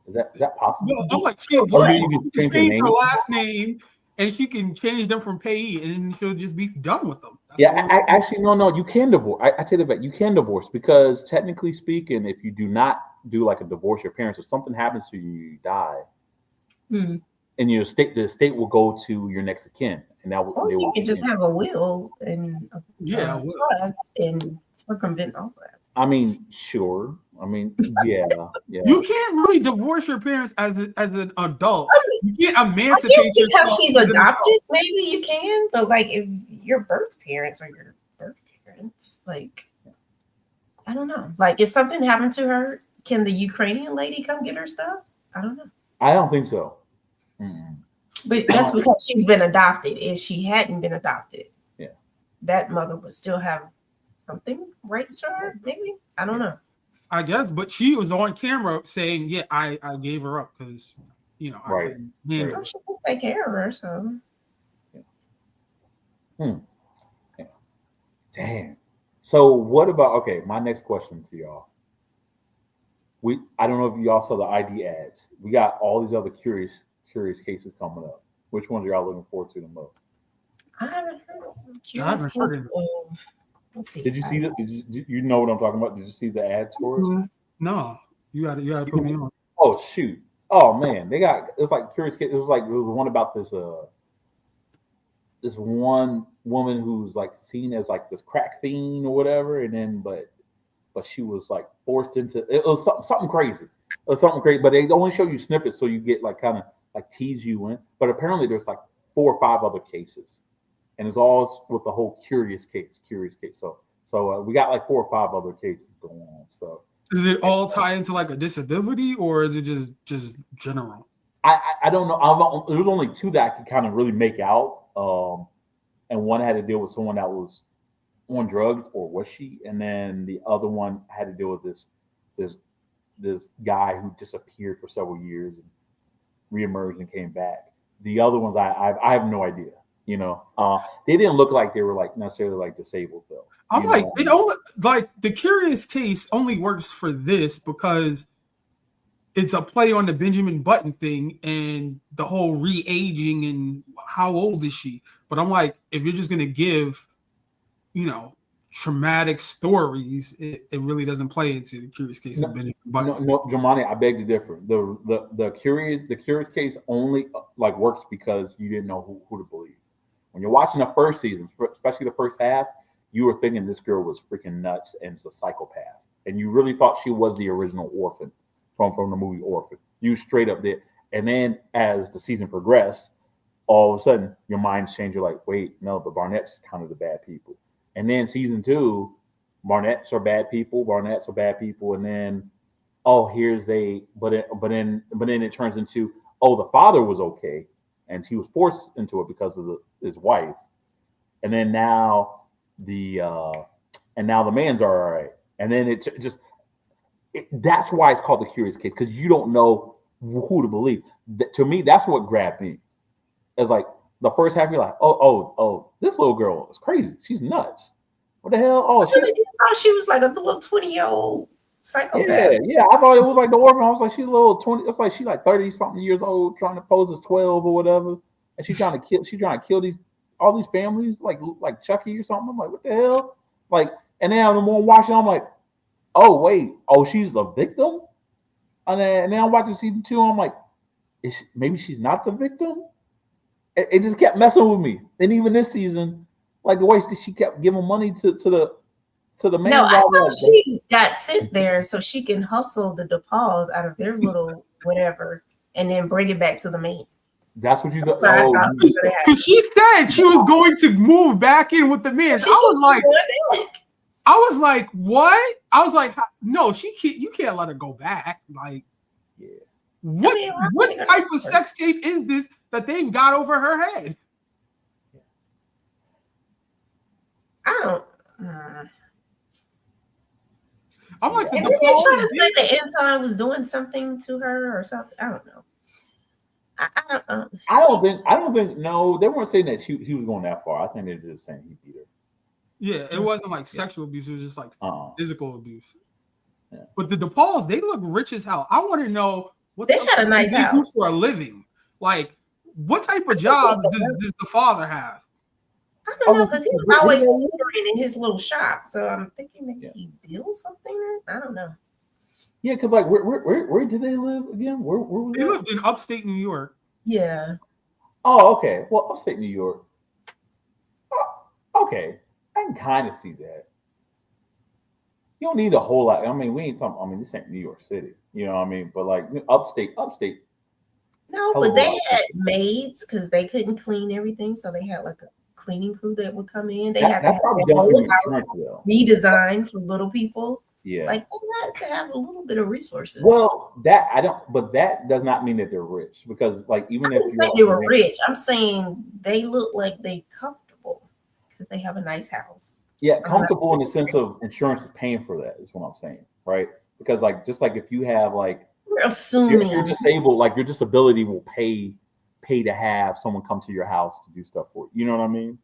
Is that possible? Well, I'm like, she can change her last name, and she can change them from payee, and she'll just be done with them. Actually, no, you can divorce. I tell you that you can divorce, because technically speaking, if you do not do like a divorce your parents, if something happens to you, you die, and the estate will go to your next of kin, and that will. Or you can just have a will and trust and circumvent all that. I mean, sure. I mean, yeah. You can't really divorce your parents as an adult. You can't emancipate yourself. Because she's adopted, maybe you can. But like, if your birth parents are your birth parents, like, I don't know. Like, if something happened to her, can the Ukrainian lady come get her stuff? I don't know. I don't think so. Mm-mm. But that's because she's been adopted. If she hadn't been adopted, that mother would still have something rights to her. Maybe, I don't know. I guess, but she was on camera saying, "Yeah, I gave her up because, you know, right. She can take care of her." So, Damn. So what about my next question to y'all. I don't know if y'all saw the ID ads. We got all these other curious cases coming up. Which ones are y'all looking forward to the most? I haven't heard of I haven't heard of of. Let's see. Did you see that? Did you know what I'm talking about? Did you see the ads for it? No, you got to put me on. Oh shoot! Oh man, it's like curious case. It was one about this one woman who's like seen as like this crack fiend or whatever, and then but she was like forced into it was something crazy. It was something crazy, but they only show you snippets so you get like kind of like tease you in. But apparently there's like 4 or 5 other cases, and it's all with the whole curious case. So we got like 4 or 5 other cases going on. So does it all tie into like a disability, or is it just general? I don't know. There was only 2 that I could kind of really make out. And one had to deal with someone that was on drugs, or was she? And then the other one had to deal with this guy who disappeared for several years and reemerged and came back. The other ones, I have no idea. You know, they didn't look like they were like necessarily like disabled though. I'm like, it only like the curious case only works for this because it's a play on the Benjamin Button thing and the whole re-aging and how old is she? But I'm like, if you're just gonna give, traumatic stories, it really doesn't play into the curious case of Benjamin Button. No, Jomani, I beg to differ. The curious case only like works because you didn't know who to believe. When you're watching the first season, especially the first half, you were thinking this girl was freaking nuts and is a psychopath, and you really thought she was the original orphan from the movie Orphan. You straight up did. And then as the season progressed, all of a sudden your mind's changed. You're like, wait, no, the Barnett's kind of the bad people. And then season 2, Barnett's are bad people, and then but then it turns into, the father was okay, and he was forced into it because of his wife, and then now the man's are all right, and then that's why it's called the curious case, because you don't know who to believe. To me, that's what grabbed me. It's like the first half, you're like, oh, this little girl is crazy. She's nuts. What the hell? Oh, she was like a little 20-year-old psychopath. Yeah. I thought it was like the orphan. I was like, she's a little 20. It's like she's like 30-something years old, trying to pose as 12 or whatever, and she's trying to kill all these families, like Chucky or something. I'm like, what the hell? Like, and then I'm watching. I'm like, oh wait, she's the victim. And then I'm watching season 2. I'm like, maybe she's not the victim. It just kept messing with me. And even this season, like the way she kept giving money to the man. No, I thought she got sent there so she can hustle the DePauls out of their little whatever and then bring it back to the man. That's what you got. Because she said she was going to move back in with the man. I was like, what? I was like, no, you can't let her go back. Like, yeah. What type of sex tape is this that they've got over her head? I don't. I'm like, and then they try to say the ensign was doing something to her or something. I don't know. I don't think. No, they weren't saying that he was going that far. I think they're just saying he beat her. Yeah, it wasn't like sexual abuse. It was just like physical abuse. Yeah. But the DePauls, they look rich as hell. I want to know what they had a nice house. Do for a living. Like, what type of job does the father have? I don't know, because he was always tutoring in his little shop. So I'm thinking maybe he built something. I don't know. Yeah, because like where did they live again? Where was they lived in upstate New York. Yeah. Oh, okay. Well, upstate New York. Okay, I can kind of see that. You don't need a whole lot. I mean, we ain't talking. I mean, this ain't New York City. You know what I mean? But like upstate. No, but they had maids because they couldn't clean everything, so they had like a cleaning crew that would come in. They had to have the whole house redesigned for little people. Yeah, like they had to have a little bit of resources. Well, but that does not mean that they're rich, because like even if they were rich, I'm saying they look like they comfortable because they have a nice house. Yeah, comfortable in the sense of insurance is paying for that is what I'm saying, right? Because like just like if you have like we're assuming you're disabled, like your disability will pay to have someone come to your house to do stuff for you. You know what I mean?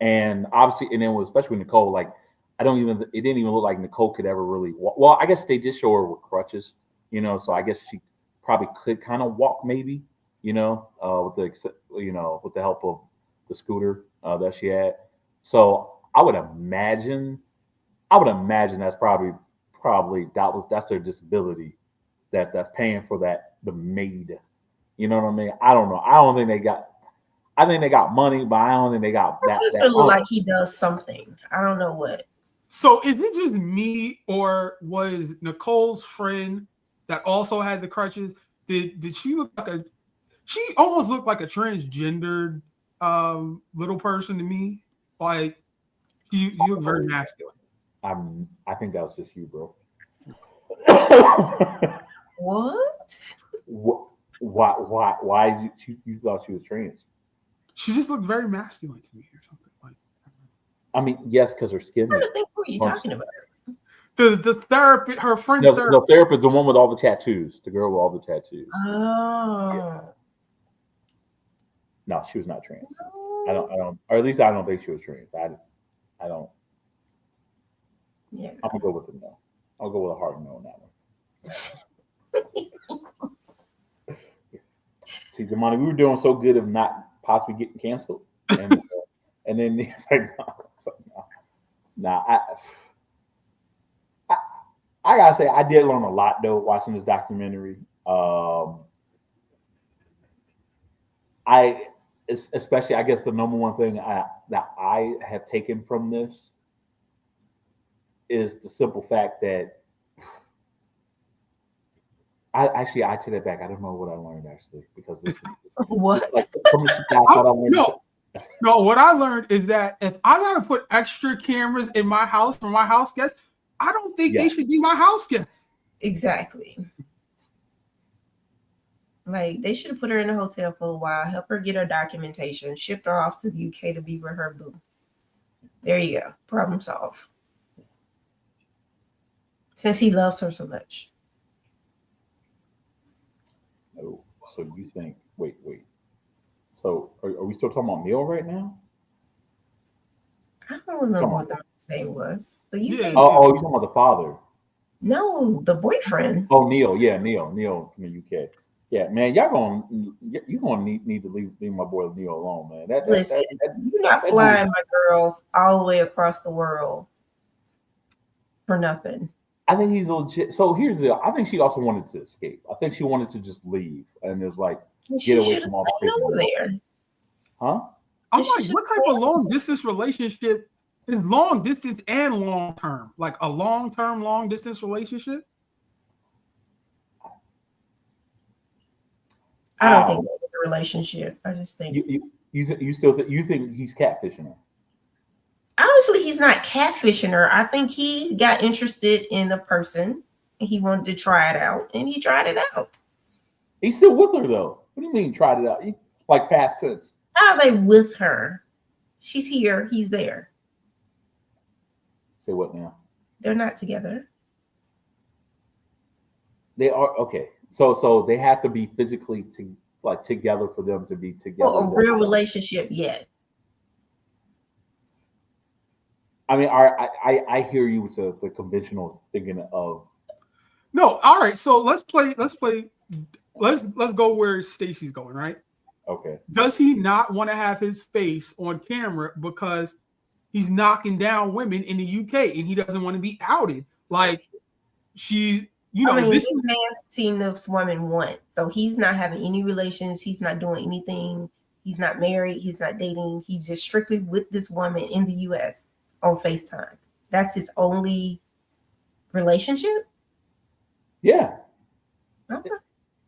And obviously, and then especially with Nicole, like I don't even. It didn't even look like Nicole could ever really walk. Well, I guess they did show her with crutches, so I guess she probably could kind of walk, maybe, with the help of the scooter that she had. So I would imagine that's probably that's their disability that's paying for the maid. You know what I mean? I don't know. I don't think they got. I think they got money, but I don't think they got Her that. husband look like he does something. I don't know what. So is it just me, or was Nicole's friend that also had the crutches? Did she look like a? She almost looked like a transgendered little person to me. Like you look very masculine. I think that was just you, bro. What? Why you thought she was trans? She just looked very masculine to me, or something like. I mean, yes, because her skin. I think what are you talking about? The therapist, her friend. The therapist, the one with all the tattoos, the girl with all the tattoos. Oh. No, she was not trans. I don't, or at least I don't think she was trans. I don't. Yeah. I'm gonna go with it no. I'll go with a hard no on that one. See, Damani, we were doing so good of not possibly getting canceled, and then it's like, no. Nah, I gotta say, I did learn a lot though watching this documentary. Especially, I guess the number one thing that I have taken from this is the simple fact that I take that back. I don't know what I learned actually, because What? like, from the shit I thought I learned. No, what I learned is that if I gotta put extra cameras in my house for my house guests, I don't think they should be my house guests. Exactly. Like they should have put her in a hotel for a while, help her get her documentation, shipped her off to the UK to be with her boo. There you go. Problem solved. Since he loves her so much. Oh, so you think? Wait. So are we still talking about Neil right now? I don't remember what the name was. But you Yeah. Oh, you're talking about the father. No, the boyfriend. Oh, Neil. Yeah, Neil from the UK. Yeah, man, you gonna need to leave my boy Neil alone, man. Listen, you're not flying my girl all the way across the world for nothing. I think he's legit. So here's the deal. I think she also wanted to escape. I think she wanted to just leave and just like get away from all the crazy over there. Huh? I'm like, what type of long distance relationship is long distance and long term? Like a long term, long distance relationship? I don't think that was a relationship. I just think you still think he's catfishing her? Honestly, he's not catfishing her. I think he got interested in a person and he wanted to try it out, and he tried it out. He's still with her though. What do you mean tried it out? Like past tense. How are they with her? She's here, he's there. Say what now? They're not together. They are okay. So they have to be physically together for them to be together. Well, a real relationship, yes. I mean, I hear you with the conventional thinking of. No, all right. So let's go where Stacy's going, right? Okay. Does he not want to have his face on camera because he's knocking down women in the UK and he doesn't want to be outed? Like this man seen this woman once, so he's not having any relations. He's not doing anything. He's not married. He's not dating. He's just strictly with this woman in the US on FaceTime. That's his only relationship? Yeah. Okay.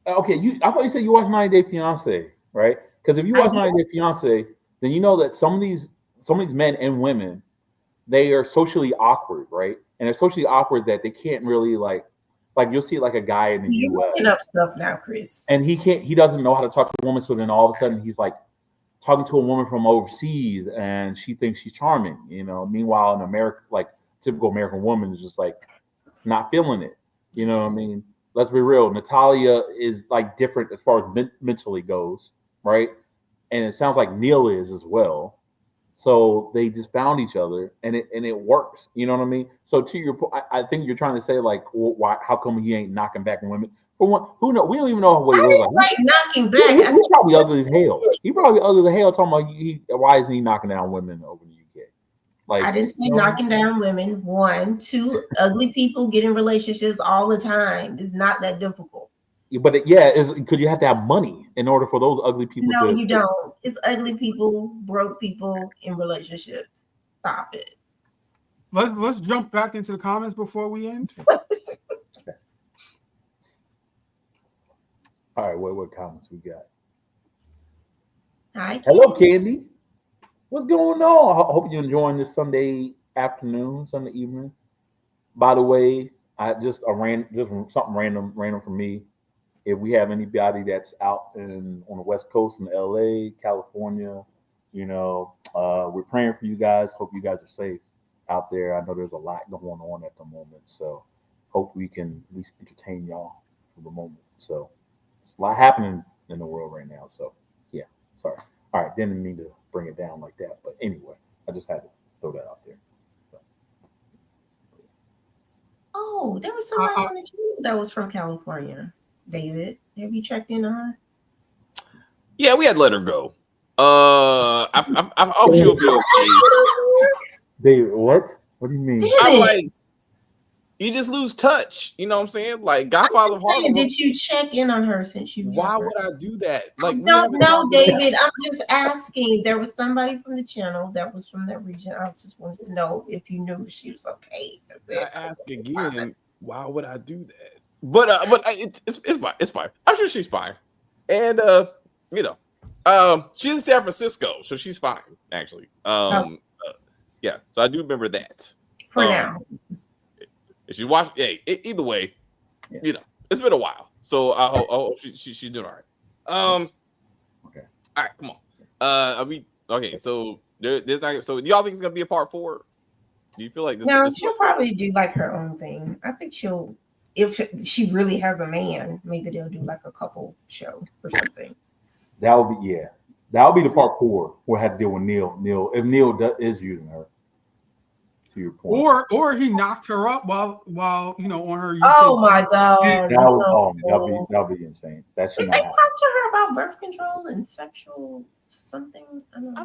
Okay. I thought you said you watched 90 Day Fiance, right? Because if you watch 90 Day Fiance, then you know that some of these men and women, they are socially awkward, right? And they're socially awkward that they can't really like you'll see like a guy in the You're US. looking up stuff now, Chris. And he doesn't know how to talk to a woman, so then all of a sudden he's like talking to a woman from overseas and she thinks she's charming, Meanwhile, in America, like typical American woman is just like not feeling it. You know what I mean? Let's be real. Natalia is like different as far as mentally goes, right? And it sounds like Neil is as well. So they just found each other, and it works. You know what I mean? So to your point, I think you're trying to say like, well, why? How come he ain't knocking back women? For one, who know? We don't even know what he I looks like. didn't say knocking back. I He's said, probably ugly as hell. He probably ugly as hell. Talking about why isn't he knocking down women over in the UK? Like, I didn't say you know, knocking down women. One, two, ugly people get in relationships all the time. It's not that difficult. but is because you have to have money in order for those ugly people No, to. you don't. It's ugly people, broke people in relationships. Stop it. Let's jump back into the comments before we end. All right, what comments we got? Hi, Hello, Candy. Candy. What's going on? I hope you're enjoying this Sunday afternoon, Sunday evening. By the way, I just something random for me. If we have anybody that's out on the West Coast in LA, California, we're praying for you guys. Hope you guys are safe out there. I know there's a lot going on at the moment, so hope we can at least entertain y'all for the moment. So it's a lot happening in the world right now. So yeah, sorry. All right, didn't mean to bring it down like that, but anyway, I just had to throw that out there. So. Oh, there was somebody on the team that was from California. David, have you checked in on her? Yeah, we had to let her go. I hope she'll be okay. David, what? What do you mean? I'm like, you just lose touch. You know what I'm saying? Like Godfather of Harlem. Did you check in on her since you? Why would I do that? Like, no, David. I'm just asking. There was somebody from the channel that was from that region. I just wanted to know if you knew she was okay. I ask again. Why would I do that? But it's fine. It's fine. I'm sure she's fine. And she's in San Francisco, so she's fine actually. Yeah. So I do remember that. For now. If she watched, either way, it's been a while. So I hope she's doing all right. Okay. All right, come on. Okay. So there's not. So do y'all think it's gonna be a part 4? Do you feel like this? No, she'll probably do like her own thing. I think she'll. If she really has a man, maybe they'll do like a couple show or something. That would be the part 4. We'll have to deal with Neil. If Neil is using her, to your point, or he knocked her up while on her. UK oh my god! That'll be insane. That should Did they talk to her about birth control and sexual something? I don't know.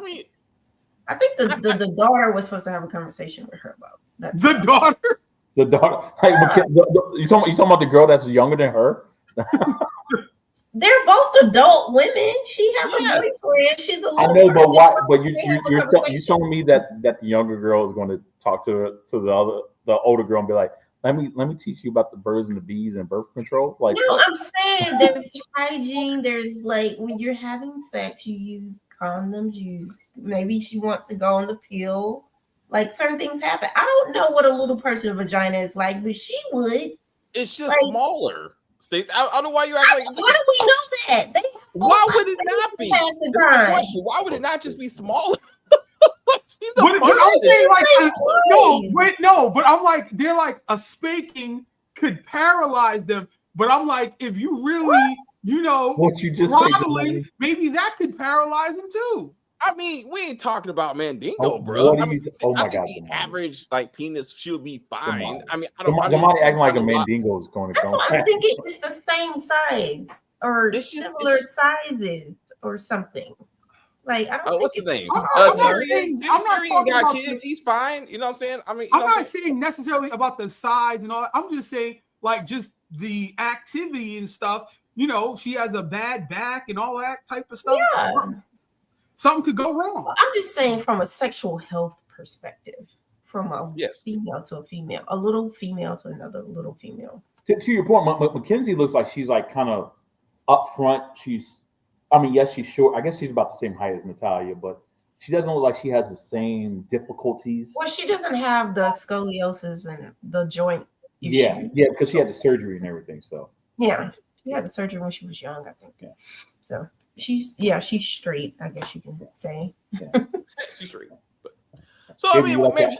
I think the daughter was supposed to have a conversation with her about that. The daughter. The daughter, you talking about the girl that's younger than her? They're both adult women. She has a boyfriend. She's a little. I know, but why? But you're telling me that the younger girl is going to talk to the older girl and be like, let me teach you about the birds and the bees and birth control. Like, no, I'm saying there's hygiene. There's like when you're having sex, you use condoms. Maybe she wants to go on the pill. Like certain things happen. I don't know what a little person vagina is like, but she would. It's just smaller. Stacey, I don't know why you act like. Why do we know that? Why would it not be? Why would it not just be smaller? But I'm saying but I'm like they're like a spanking could paralyze them. But I'm like, if you really, what you just throttling, maybe that could paralyze them too. I mean, we ain't talking about Mandingo, bro. I think God, the average penis should be fine. I mean, somebody acting like a Mandingo is going to come. That's what I'm thinking. It's the same size or similar sizes or something. Like, I don't. What's his name? I'm not talking got about kids. He's fine. You know what I'm saying? I mean, I'm not saying necessarily about the size and all that. I'm just saying like just the activity and stuff. She has a bad back and all that type of stuff. Yeah. Something could go wrong. I'm just saying from a sexual health perspective, from a female to a female, a little female to another little female. To your point, Mackenzie looks like she's like kind of up front. She's short. I guess she's about the same height as Natalia, but she doesn't look like she has the same difficulties. Well, she doesn't have the scoliosis and the joint issues. Yeah, because she had the surgery and everything. So yeah, she had the surgery when she was young, I think. Yeah. So she's straight, I guess you can say. Yeah. She's straight. So I mean, maybe.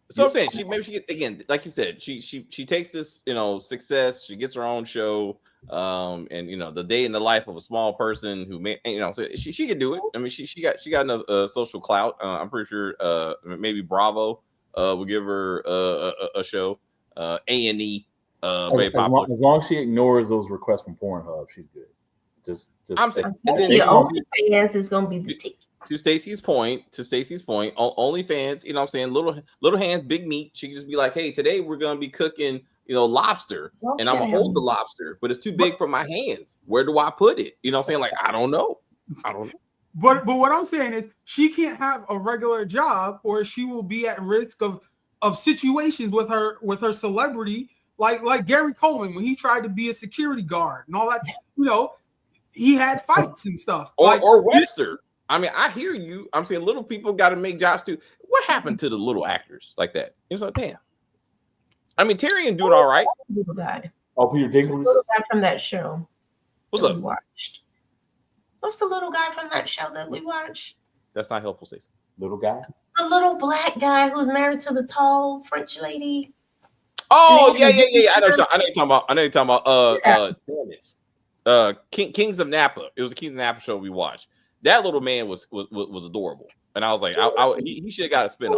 So I'm saying she get, again, like you said, she takes this, success, she gets her own show, and the day in the life of a small person who may, so she could do it. I mean, she got enough social clout. I'm pretty sure maybe Bravo will give her a show, A&E, very popular. As long as she ignores those requests from Pornhub, she's good. Just I'm saying, and then the OnlyFans is gonna be the ticket. To Stacey's point, OnlyFans, what I'm saying, little hands, big meat. She can just be like, hey, today we're gonna be cooking, lobster, and I'm gonna hold the lobster, but it's too big for my hands. Where do I put it? You know what I'm saying? Like, I don't know. But what I'm saying is she can't have a regular job, or she will be at risk of situations with her celebrity, like Gary Coleman when he tried to be a security guard and all that. He had fights and stuff. Or Webster. I mean, I hear you. I'm saying little people got to make jobs too. What happened to the little actors like that? It's like, damn. I mean, Tyrion doing all right. Little guy. Oh, Peter Dinklage. Little guy from that show. What's up? We watched. What's the little guy from that show that we watched? That's not helpful, Stacey. Little guy. The little black guy who's married to the tall French lady. Oh yeah. I know you're talking about. Damn it. Kings of Napa. It was a Kings of Napa show we watched. That little man was adorable, and I was like, he should have got a spinoff.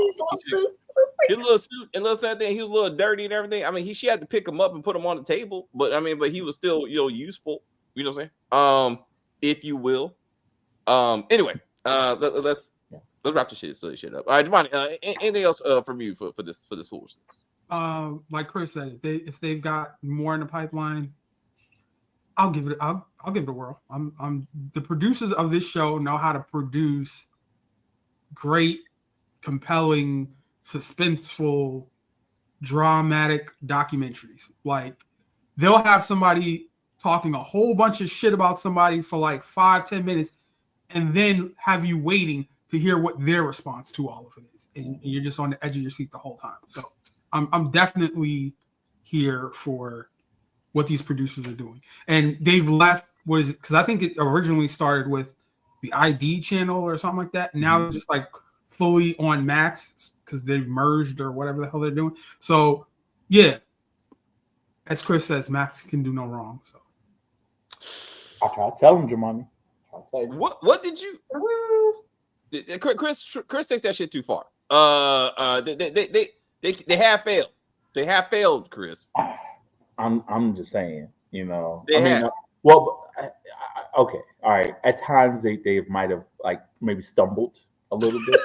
His little suit and little thing. He was a little dirty and everything. I mean, she had to pick him up and put him on the table, but he was still useful. You know what I'm saying? If you will. Anyway, let's wrap this shit up. All right, Devon, anything else from you for this foolishness? Like Chris said, if they've got more in the pipeline, I'll give it a whirl. I'm the producers of this show know how to produce great, compelling, suspenseful, dramatic documentaries. Like, they'll have somebody talking a whole bunch of shit about somebody for like 5-10 minutes, and then have you waiting to hear what their response to all of it is, and you're just on the edge of your seat the whole time. So I'm definitely here for what these producers are doing. And they've left, because I think it originally started with the ID channel or something like that. And now they're just like fully on Max because they've merged or whatever the hell they're doing. So yeah, as Chris says, Max can do no wrong. So I try to tell him, Jamani. What did you? Chris takes that shit too far. They have failed. They have failed, Chris. I'm just saying, They okay, all right. At times they might have like maybe stumbled a little bit.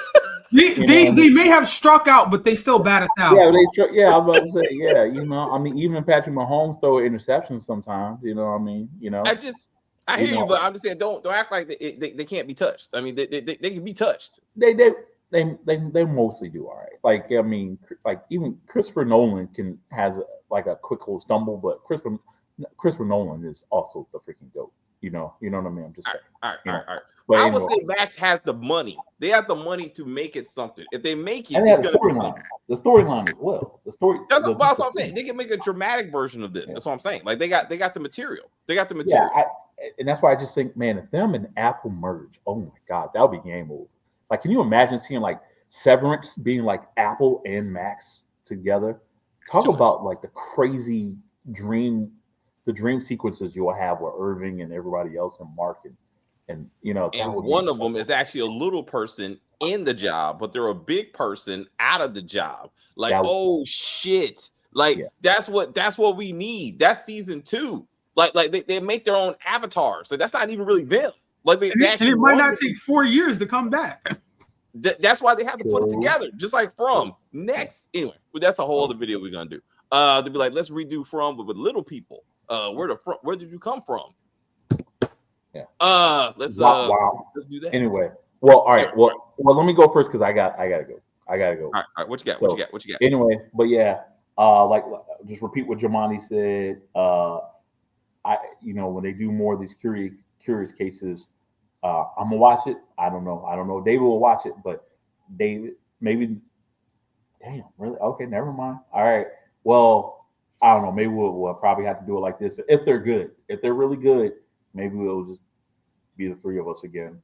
they may have struck out, but they still bat 1,000. Yeah, I'm about to say, yeah. Even Patrick Mahomes throw interceptions sometimes. I hear you, but I'm just saying, don't act like they can't be touched. I mean, they can be touched. They mostly do all right. Like, I mean, like even Christopher Nolan has like a quick little stumble, but Christopher Nolan is also the freaking GOAT. You know what I mean? I'm just saying. All right. But I would say Max has the money. They have the money to make it something. If they make it, and it's gonna be something. The storyline as well. That's what I'm saying. They can make a dramatic version of this. Yeah. That's what I'm saying. Like they got the material. They got the material. Yeah, and that's why I just think, man, if them and Apple merge, oh my God, that would be game over. Like, can you imagine seeing like Severance being like Apple and Max together? Talk about like the crazy dream sequences you will have with Irving and everybody else and Mark and one of them is actually a little person in the job, but they're a big person out of the job. Like, shit. Like, that's what we need. That's season 2. Like they make their own avatars. So that's not even really them. Like it might not take 4 years to come back. That's why they have to put it together, just like From. Next, anyway, that's a whole other video we're gonna do. To be like, let's redo From, but with little people. Where did you come from? Yeah. Let's do that. Anyway, well, all right. Well, let me go first because I gotta go. All right. What you got? What you got? Anyway, but yeah, like just repeat what Jamani said. When they do more of these curious cases, I'm gonna watch it. I don't know. David will watch it, but David maybe. Damn, really? Okay, never mind. All right. Well, I don't know. Maybe we'll probably have to do it like this if they're good. If they're really good, maybe we'll just be the 3 of us again.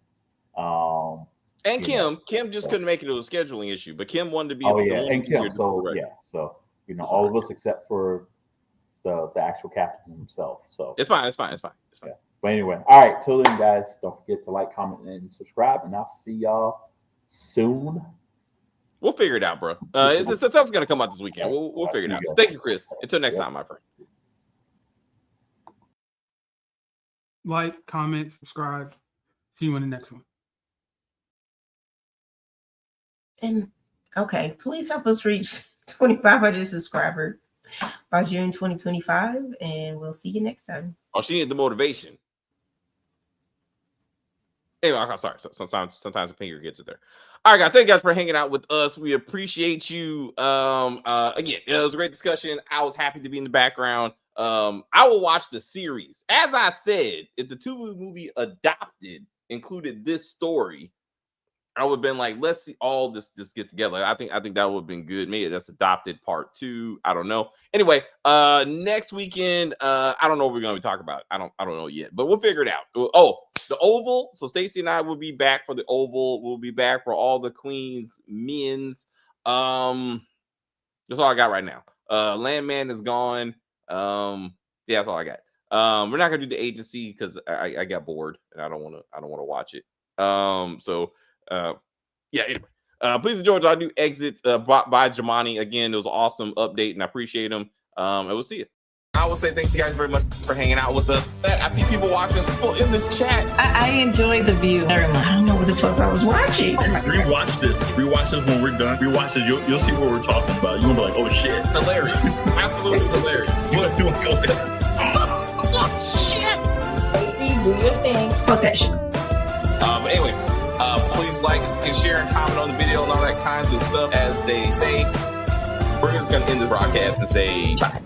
And You know, Kim just so- couldn't make it. It was a scheduling issue, but Kim wanted to be. Oh the yeah, one and to be here Kim. just So for the yeah, record. so Just all for of us except for the actual captain himself. So It's fine. It's fine. yeah. But anyway, all right. Till then, guys, don't forget to like, comment, and subscribe. And I'll see y'all soon. We'll figure it out, bro. Something's gonna come out this weekend. We'll figure it out. Thank you, Chris. Until next time, my friend. Like, comment, subscribe. See you in the next one. And okay, please help us reach 2,500 subscribers by June 2025, and we'll see you next time. Oh, she needed the motivation. Anyway, I'm sorry. So sometimes the finger gets it there. All right, guys. Thank you guys for hanging out with us. We appreciate you. Again, it was a great discussion. I was happy to be in the background. I will watch the series. As I said, if the Tubi movie Adopted included this story, I would have been like, let's see all this just get together. I think that would have been good. Maybe that's Adopted Part 2. I don't know. Anyway, next weekend, I don't know what we're gonna be talking about. I don't know yet, but we'll figure it out. Oh, the Oval. So Stacey and I will be back for the Oval. We'll be back for all the Queen's men's. That's all I got right now. Landman is gone. Yeah, that's all I got. We're not gonna do the agency because I got bored and I don't want to watch it. Yeah, anyway, please enjoy our new exits by Jamani. Again, it was an awesome update and I appreciate him. And we'll see you. I will say thank you guys very much for hanging out with us. I see people watching us in the chat. I enjoy the view. I don't know what the fuck I was watching. Rewatch this. Rewatch this when we're done. Rewatch this. You'll see what we're talking about. You're gonna be like, oh shit. Hilarious. Absolutely hilarious. You're gonna go Stacey, do your thing. Fuck that shit. But anyway, please like and share and comment on the video and all that kinds of stuff. As they say, we're just gonna end this broadcast and say bye.